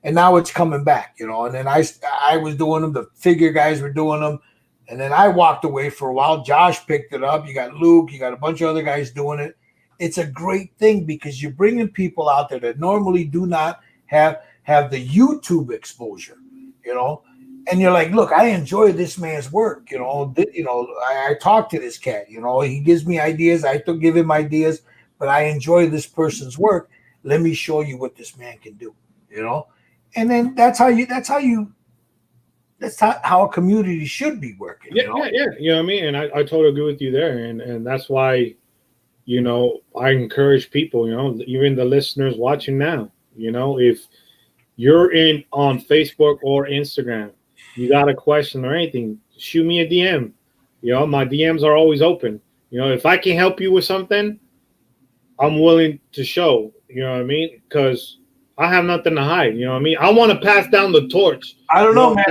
and now it's coming back. You know, and then I was doing them. The figure guys were doing them, and then I walked away for a while. Josh picked it up. You got Luke. You got a bunch of other guys doing it. It's a great thing because you're bringing people out there that normally do not have the YouTube exposure. You know. And you're like, look, I enjoy this man's work. You know, I talk to this cat. You know, he gives me ideas. I give him ideas, but I enjoy this person's work. Let me show you what this man can do. You know, and then that's how a community should be working. Yeah, you know? yeah. You know what I mean? And I totally agree with you there. And that's why, you know, I encourage people. You know, even the listeners watching now. You know, if you're on Facebook or Instagram, you got a question or anything, shoot me a DM. You know, my DMs are always open. You know, if I can help you with something, I'm willing to show. You know what I mean? Because I have nothing to hide. You know what I mean? I want to pass down the torch. I don't know, man.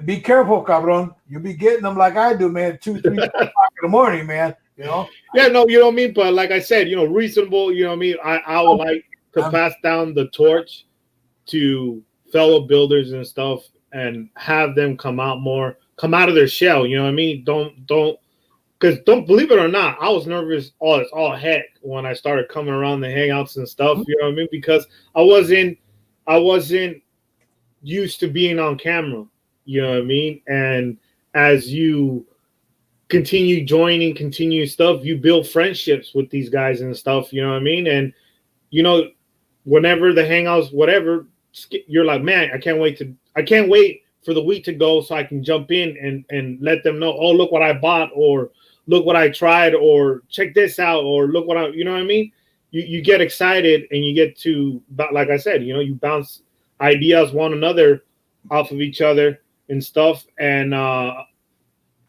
Be careful, cabron. You be getting them like I do, man. 2, 3, 4 o'clock in the morning, man. You know? Yeah, no, you know what I mean? But like I said, you know, reasonable, you know what I mean? I would like to pass down the torch to fellow builders and stuff, and have them come out of their shell. You know what I mean? Don't believe it or not, I was nervous all heck when I started coming around the hangouts and stuff. You know what I mean? Because I wasn't used to being on camera. You know what I mean? And as you continue stuff, you build friendships with these guys and stuff. You know what I mean? And you know, whenever the hangouts, whatever, you're like, man, I can't wait for the week to go so I can jump in and let them know, oh, look what I bought, or look what I tried, or check this out, or look what you know what I mean? You get excited and you get to, like I said, you know, you bounce ideas one another off of each other and stuff. And,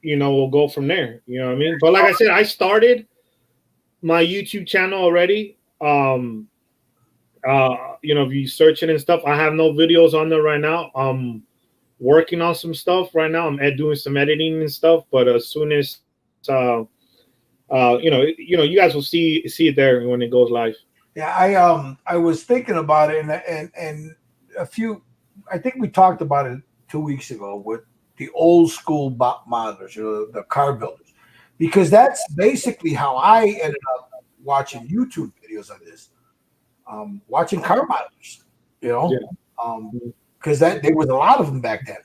you know, we'll go from there. You know what I mean? But like I said, I started my YouTube channel already. You know, if you search it and stuff, I have no videos on there right now. Working on some stuff right now. I'm doing some editing and stuff, but as soon as you know, you guys will see it there when it goes live. Yeah, I was thinking about it, and I think we talked about it 2 weeks ago with the old school modelers, you know, the car builders, because that's basically how I ended up watching YouTube videos on this, watching car modelers, you know. Because there was a lot of them back then,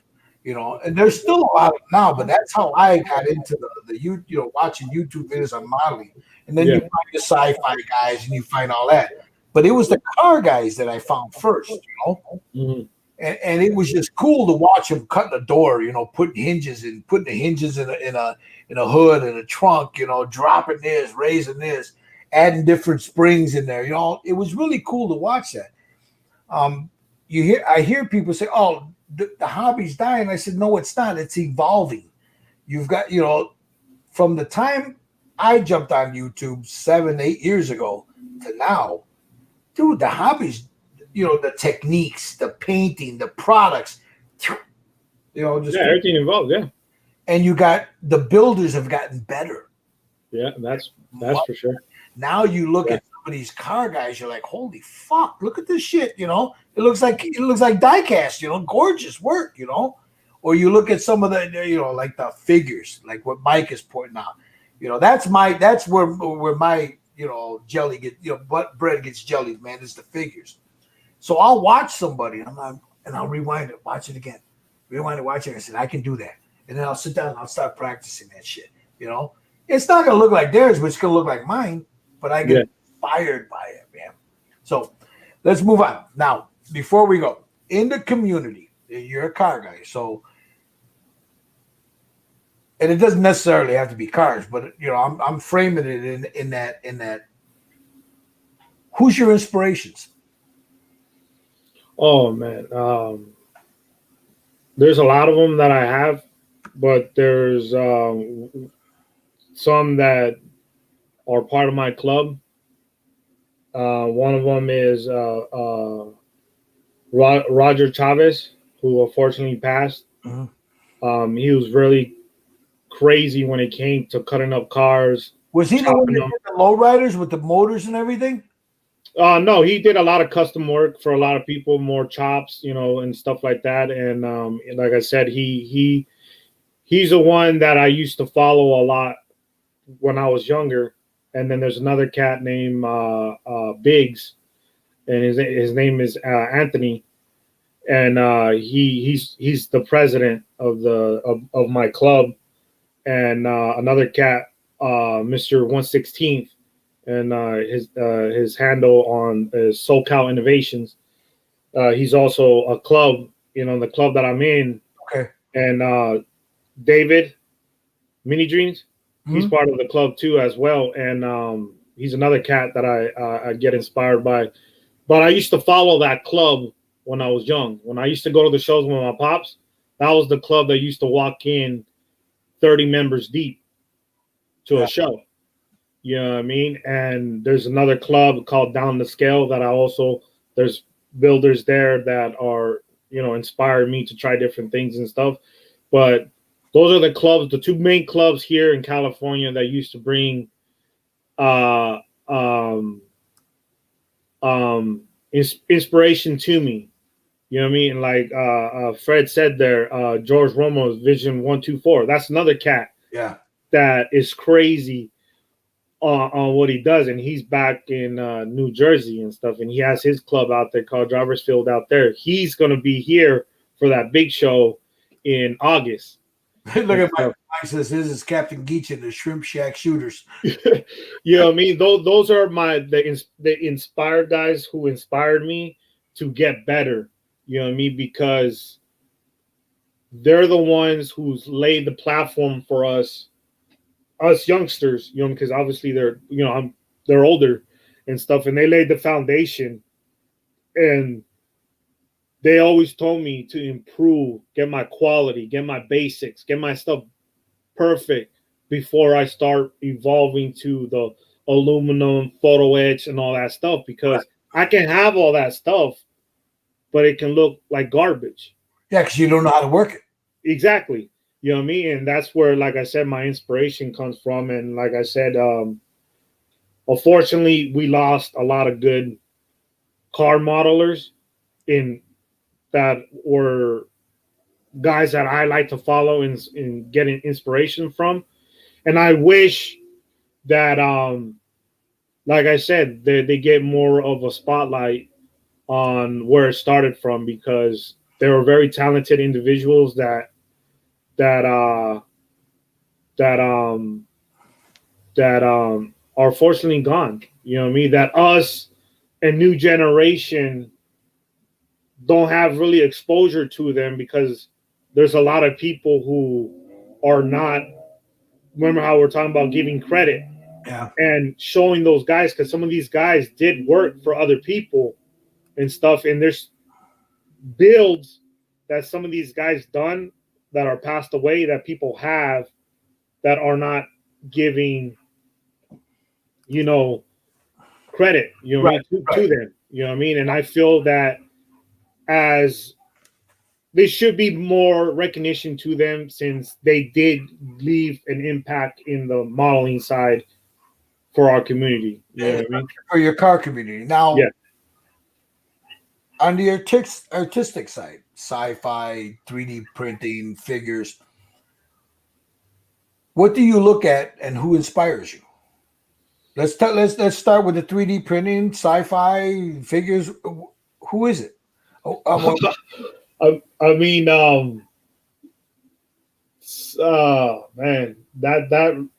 you know, and there's still a lot of them now, but that's how I got into you know, watching YouTube videos on modeling. And then you find the sci-fi guys and you find all that. But it was the car guys that I found first, you know. Mm-hmm. And it was just cool to watch them cut the door, you know, putting the hinges in a hood and a trunk, you know, dropping this, raising this, adding different springs in there, you know. It was really cool to watch that. I hear people say, "Oh, the hobby's dying." I said, "No, it's not. It's evolving." You've got, you know, from the time I jumped on YouTube 7, 8 years ago to now, dude, the hobby's, you know, the techniques, the painting, the products, you know, just everything involved, yeah. And you got the builders have gotten better. Yeah, that's for sure. Now you look at some of these car guys, you're like, holy fuck, look at this shit, you know. It looks like die cast, you know, gorgeous work, you know. Or you look at some of the, you know, like the figures, like what Mike is pointing out. You know, that's where my, you know, jelly get, you know, but bread gets jellied, man, is the figures. So I'll watch somebody and I'll rewind it, watch it again. Rewind it, watch it. I said, I can do that. And then I'll sit down and I'll start practicing that shit. You know, it's not gonna look like theirs, but it's gonna look like mine. But I get inspired by it, man. So let's move on. Now, before we go, in the community, you're a car guy. So and it doesn't necessarily have to be cars, but you know, I'm framing it in that. Who's your inspirations? Oh man, there's a lot of them that I have, but there's some that are part of my club. One of them is Roger Chavez, who unfortunately passed. He was really crazy when it came to cutting up cars. Was he the one that did the lowriders with the motors and everything? No, he did a lot of custom work for a lot of people, more chops, you know, and stuff like that. And like I said, he's the one that I used to follow a lot when I was younger. And then there's another cat named Biggs, and his name is Anthony, and he's the president of my club. And another cat, Mr. 116th, and his handle on is SoCal Innovations. He's also a club, you know, the club that I'm in. Okay. And David Mini Dreams, he's part of the club too as well. And he's another cat that I get inspired by. But I used to follow that club when I was young. When I used to go to the shows with my pops, that was the club that used to walk in 30 members deep to a show. You know what I mean? And there's another club called Down the Scale that there's builders there that are, you know, inspired me to try different things and stuff. But those are the clubs, the two main clubs here in California that used to bring inspiration to me. You know what I mean? Like Fred said there, George Romo's Vision 124. That's another cat. Yeah. That is crazy on what he does, and he's back in New Jersey and stuff, and he has his club out there called Drivers Field out there. He's going to be here for that big show in August. Look at my says this is Captain Geach and the Shrimp Shack Shooters. You know what I mean? Those are the inspired guys who inspired me to get better. You know what I mean? Because they're the ones who's laid the platform for us youngsters, you know, because obviously they're older and stuff, and they laid the foundation, and they always told me to improve, get my quality, get my basics, get my stuff perfect before I start evolving to the aluminum photo etch and all that stuff, because I can have all that stuff, but it can look like garbage. Yeah, because you don't know how to work it. Exactly. You know what I mean? And that's where, like I said, my inspiration comes from. And like I said, unfortunately, we lost a lot of good car modelers that were guys that I like to follow and getting inspiration from. And I wish that, like I said, they get more of a spotlight on where it started from, because they were very talented individuals that are fortunately gone. You know what I mean? That us and new generation don't have really exposure to them, because there's a lot of people who are not. Remember how we're talking about giving credit, and showing those guys, because some of these guys did work for other people and stuff, and there's builds that some of these guys done that are passed away that people have that are not giving, you know, credit, you know, to them. You know what I mean? And I feel that as there should be more recognition to them, since they did leave an impact in the modeling side for our community. You know what I mean? For your car community. Now, on the artistic side, sci-fi, 3D printing, figures, what do you look at and who inspires you? Let's start with the 3D printing, sci-fi, figures. Who is it? I mean, man,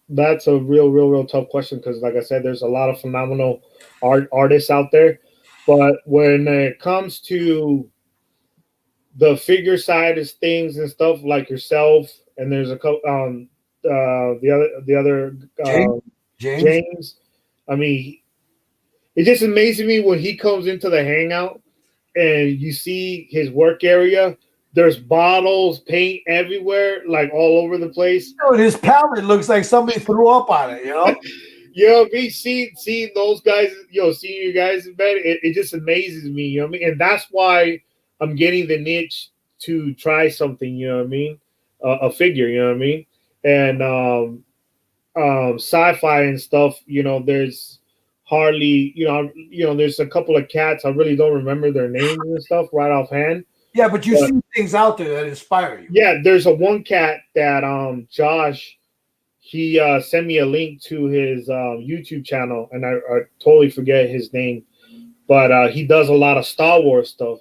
that's a real tough question, because, like I said, there's a lot of phenomenal artists out there. But when it comes to the figure side of things and stuff, like yourself, and there's a couple, the other James. James. James. I mean, it just amazes me when he comes into the hangout and you see his work area. There's bottles, paint everywhere, like all over the place. Dude, his palette looks like somebody threw up on it. You know. Me seeing those guys, seeing you guys in bed, it just amazes me. You know what I mean? And that's why I'm getting the niche to try something. You know what I mean? A figure. You know what I mean? And sci-fi and stuff. There's hardly. There's a couple of cats. I really don't remember their names and stuff right offhand. Yeah, but you see things out there that inspire you. Yeah, there's a one cat that Josh. He sent me a link to his YouTube channel, and I totally forget his name, but he does a lot of Star Wars stuff.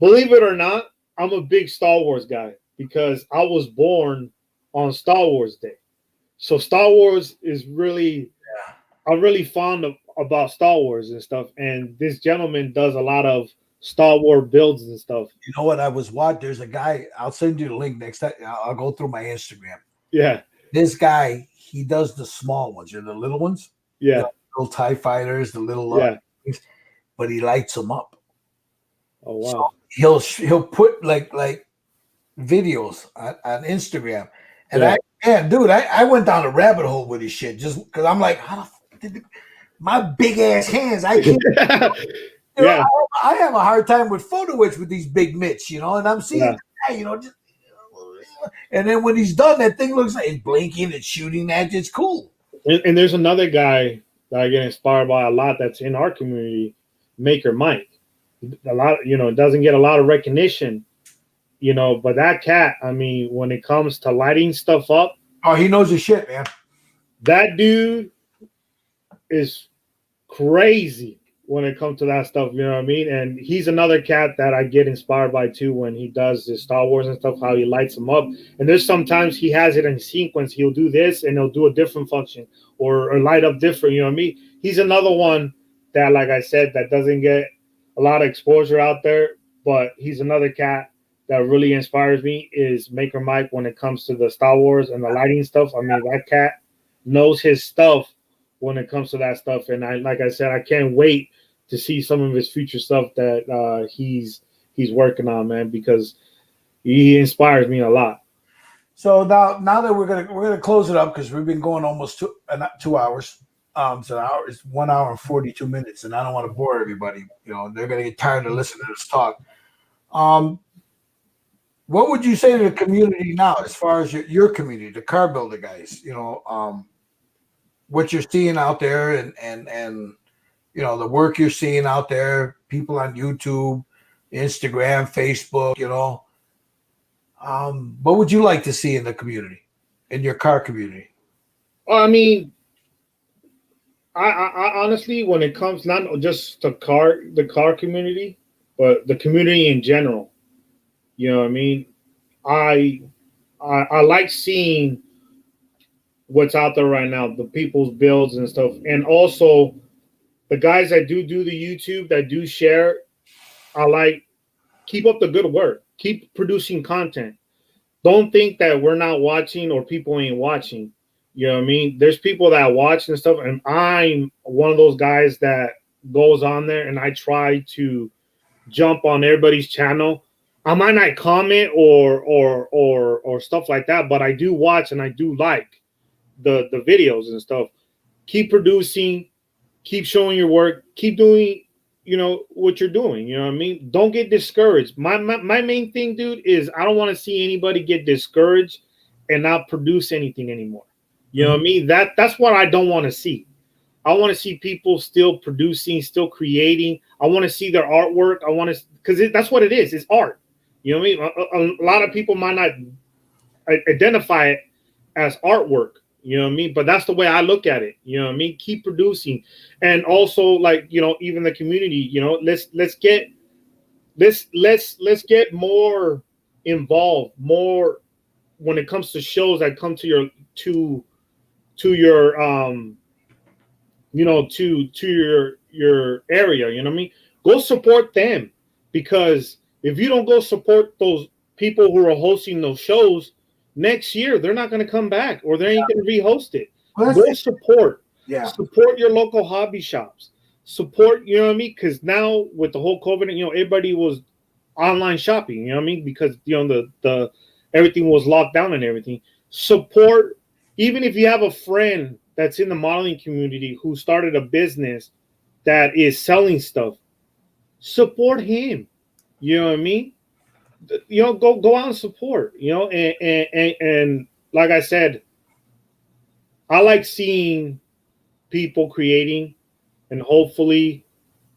Believe it or not, I'm a big Star Wars guy because I was born on Star Wars Day. So Star Wars is really, I'm really fond about Star Wars and stuff. And this gentleman does a lot of Star Wars builds and stuff. You know what? I was watching. There's a guy. I'll send you the link next time. I'll go through my Instagram. Yeah. This guy, he does the small ones, the little ones. Yeah. The little TIE fighters, the little things, but he lights them up. Oh wow. So he'll put like videos on Instagram. And I went down a rabbit hole with his shit just because I'm like, how the fuck did my big ass hands, I can't I have a hard time with photo etch with these big mitts, and I'm seeing just and then when he's done, that thing looks like it's blinking and shooting at you. It's cool. And there's another guy that I get inspired by a lot that's in our community, Maker Mike. A lot, doesn't get a lot of recognition, but that cat, I mean, when it comes to lighting stuff up. Oh, he knows his shit, man. That dude is crazy when it comes to that stuff, you know what I mean? And he's another cat that I get inspired by too when he does his Star Wars and stuff, how he lights them up. And there's sometimes he has it in sequence. He'll do this and he'll do a different function or light up different, you know what I mean? He's another one that, like I said, that doesn't get a lot of exposure out there, but he's another cat that really inspires me is Maker Mike when it comes to the Star Wars and the lighting stuff. I mean, that cat knows his stuff when it comes to that stuff. And like I said, I can't wait to see some of his future stuff that he's working on, man, because he inspires me a lot. So now that we're gonna close it up because we've been going almost 2 hours. So it's 1 hour and 42 minutes, and I don't want to bore everybody. They're gonna get tired of listening to this talk. What would you say to the community now, as far as your community, the car builder guys? What you're seeing out there, and the work you're seeing out there, people on YouTube, Instagram, Facebook, what would you like to see in the community, in your car community? I mean, I honestly, when it comes not just the car community, but the community in general, you know what I mean? I like seeing what's out there right now, the people's builds and stuff, and also the guys that do the YouTube, that do share. I like, keep up the good work, keep producing content. Don't think that we're not watching or people ain't watching. You know what I mean? There's people that watch and stuff, and I'm one of those guys that goes on there and I try to jump on everybody's channel. I might not comment or stuff like that, but I do watch and I do like the videos and stuff. Keep producing, keep showing your work, keep doing what you're doing. You know what I mean? Don't get discouraged. My main thing, dude, is I don't want to see anybody get discouraged and not produce anything anymore. You know what I mean? That's what I don't want to see. I want to see people still producing, still creating. I want to see their artwork. I want to, because that's what it is. It's art. You know what I mean? A lot of people might not identify it as artwork. You know what I mean? But that's the way I look at it. You know what I mean? Keep producing. And also, like, even the community, let's get more involved, more when it comes to shows that come to your to your your area. You know what I mean? Go support them, because if you don't go support those people who are hosting those shows, next year they're not going to come back, or they ain't going to rehost it. Well, Go support. Yeah. Support your local hobby shops. Support, you know what I mean? Because now with the whole COVID, you know, everybody was online shopping, you know what I mean? Because, you know, the everything was locked down and everything. Support, even if you have a friend that's in the modeling community who started a business that is selling stuff, support him. You know what I mean? You know, go out and support, you know, and like I said, I like seeing people creating, and hopefully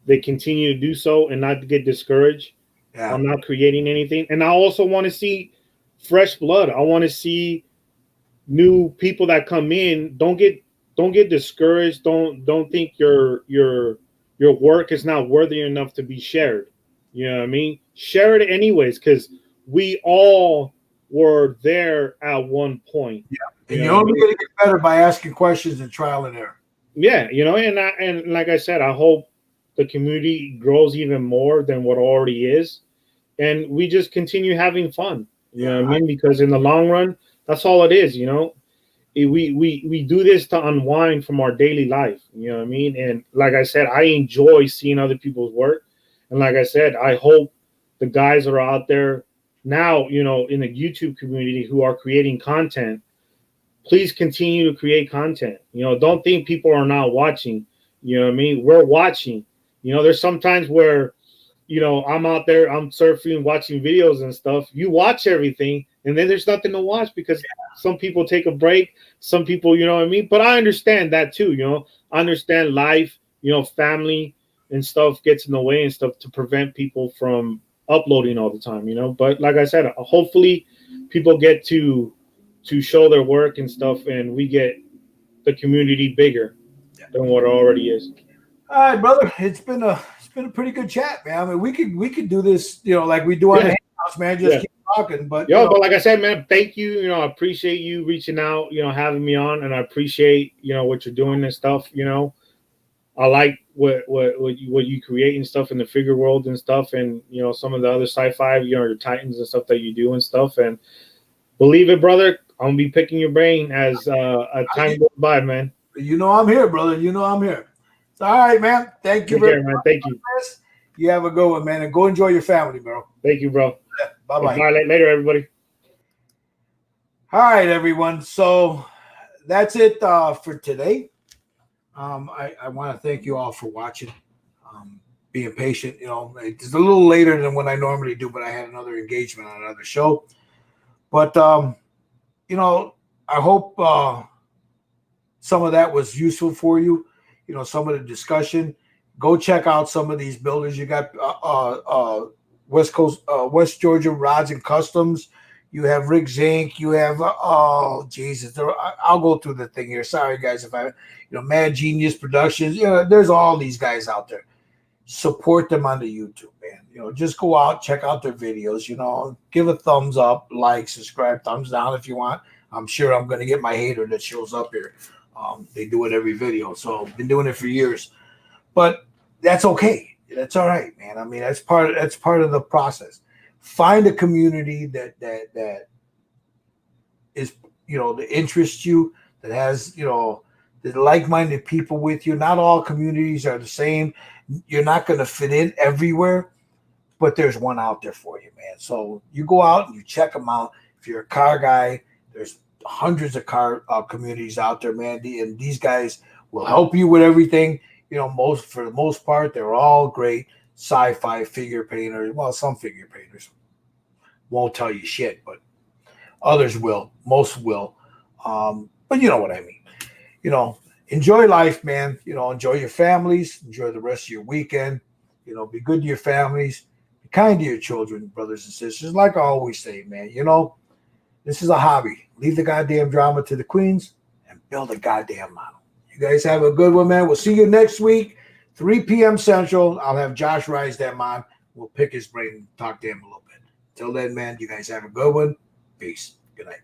they continue to do so and not get discouraged. Yeah. I'm not creating anything. And I also want to see fresh blood. I want to see new people that come in. Don't get discouraged. Don't think your work is not worthy enough to be shared. You know what I mean? Share it anyways, because we all were there at one point. Yeah. And you're only going to get better by asking questions and trial and error. Yeah, you know, and like I said, I hope the community grows even more than what already is, and we just continue having fun. You know what I mean? Because in the long run, that's all it is. You know, we do this to unwind from our daily life. You know what I mean? And like I said, I enjoy seeing other people's work, and like I said, I hope the guys that are out there now, you know, in the YouTube community who are creating content, please continue to create content. You know, don't think people are not watching. You know what I mean? We're watching. You know, there's sometimes where, you know, I'm out there, I'm surfing, watching videos and stuff. You watch everything, and then there's nothing to watch because some people take a break. Some people, you know what I mean? But I understand that too, you know. I understand life, you know, family and stuff gets in the way and stuff to prevent people from uploading all the time, you know. But like I said, hopefully people get to show their work and stuff, and we get the community bigger than what it already is. All right, brother. It's been a pretty good chat, man. I mean, we could do this, you know, like we do on the house, man. Just keep talking. But but like I said, man, thank you. You know, I appreciate you reaching out, you know, having me on, and I appreciate, you know, what you're doing and stuff. You know, I like what you create and stuff in the figure world and stuff, and you know, some of the other sci-fi, you know, your Titans and stuff that you do and stuff. And believe it, brother, I'm gonna be picking your brain as time goes by, man. You know I'm here, brother. You know I'm here. All right, man. Thank you very much. Man. Thank you. You have a good one, man, and go enjoy your family, bro. Thank you, bro. Yeah, bye-bye. Bye later, everybody. All right, everyone. So that's it for today. I want to thank you all for watching, being patient. You know, it's a little later than what I normally do, but I had another engagement on another show. But you know, I hope some of that was useful for you. You know, some of the discussion. Go check out some of these builders. You got West Georgia Rods and Customs. You have Rick Zink. You have Jesus. I'll go through the thing here. Sorry, guys, if I, you know, Mad Genius Productions. You know, there's all these guys out there. Support them on the YouTube, man. You know, just go out, check out their videos. You know, give a thumbs up, like, subscribe, thumbs down if you want. I'm sure I'm going to get my hater that shows up here. They do it every video, so I've been doing it for years. But that's okay. That's all right, man. I mean, that's part of the process. Find a community that is, you know, that interests you, that has, you know, the like-minded people with you. Not all communities are the same. You're not going to fit in everywhere, but there's one out there for you, man. So you go out and you check them out. If you're a car guy, there's hundreds of car communities out there, man. And these guys will help you with everything. You know, for the most part, they're all great sci-fi figure painters. Well, some figure painters won't tell you shit, but others will. Most will. But you know what I mean. You know, enjoy life, man. You know, enjoy your families. Enjoy the rest of your weekend. You know, be good to your families. Be kind to your children, brothers and sisters. Like I always say, man, you know, this is a hobby. Leave the goddamn drama to the queens and build a goddamn model. You guys have a good one, man. We'll see you next week, 3 p.m. Central. I'll have Josh Rise them on. We'll pick his brain and talk to him a little bit. Till then, man, you guys have a good one. Peace. Good night.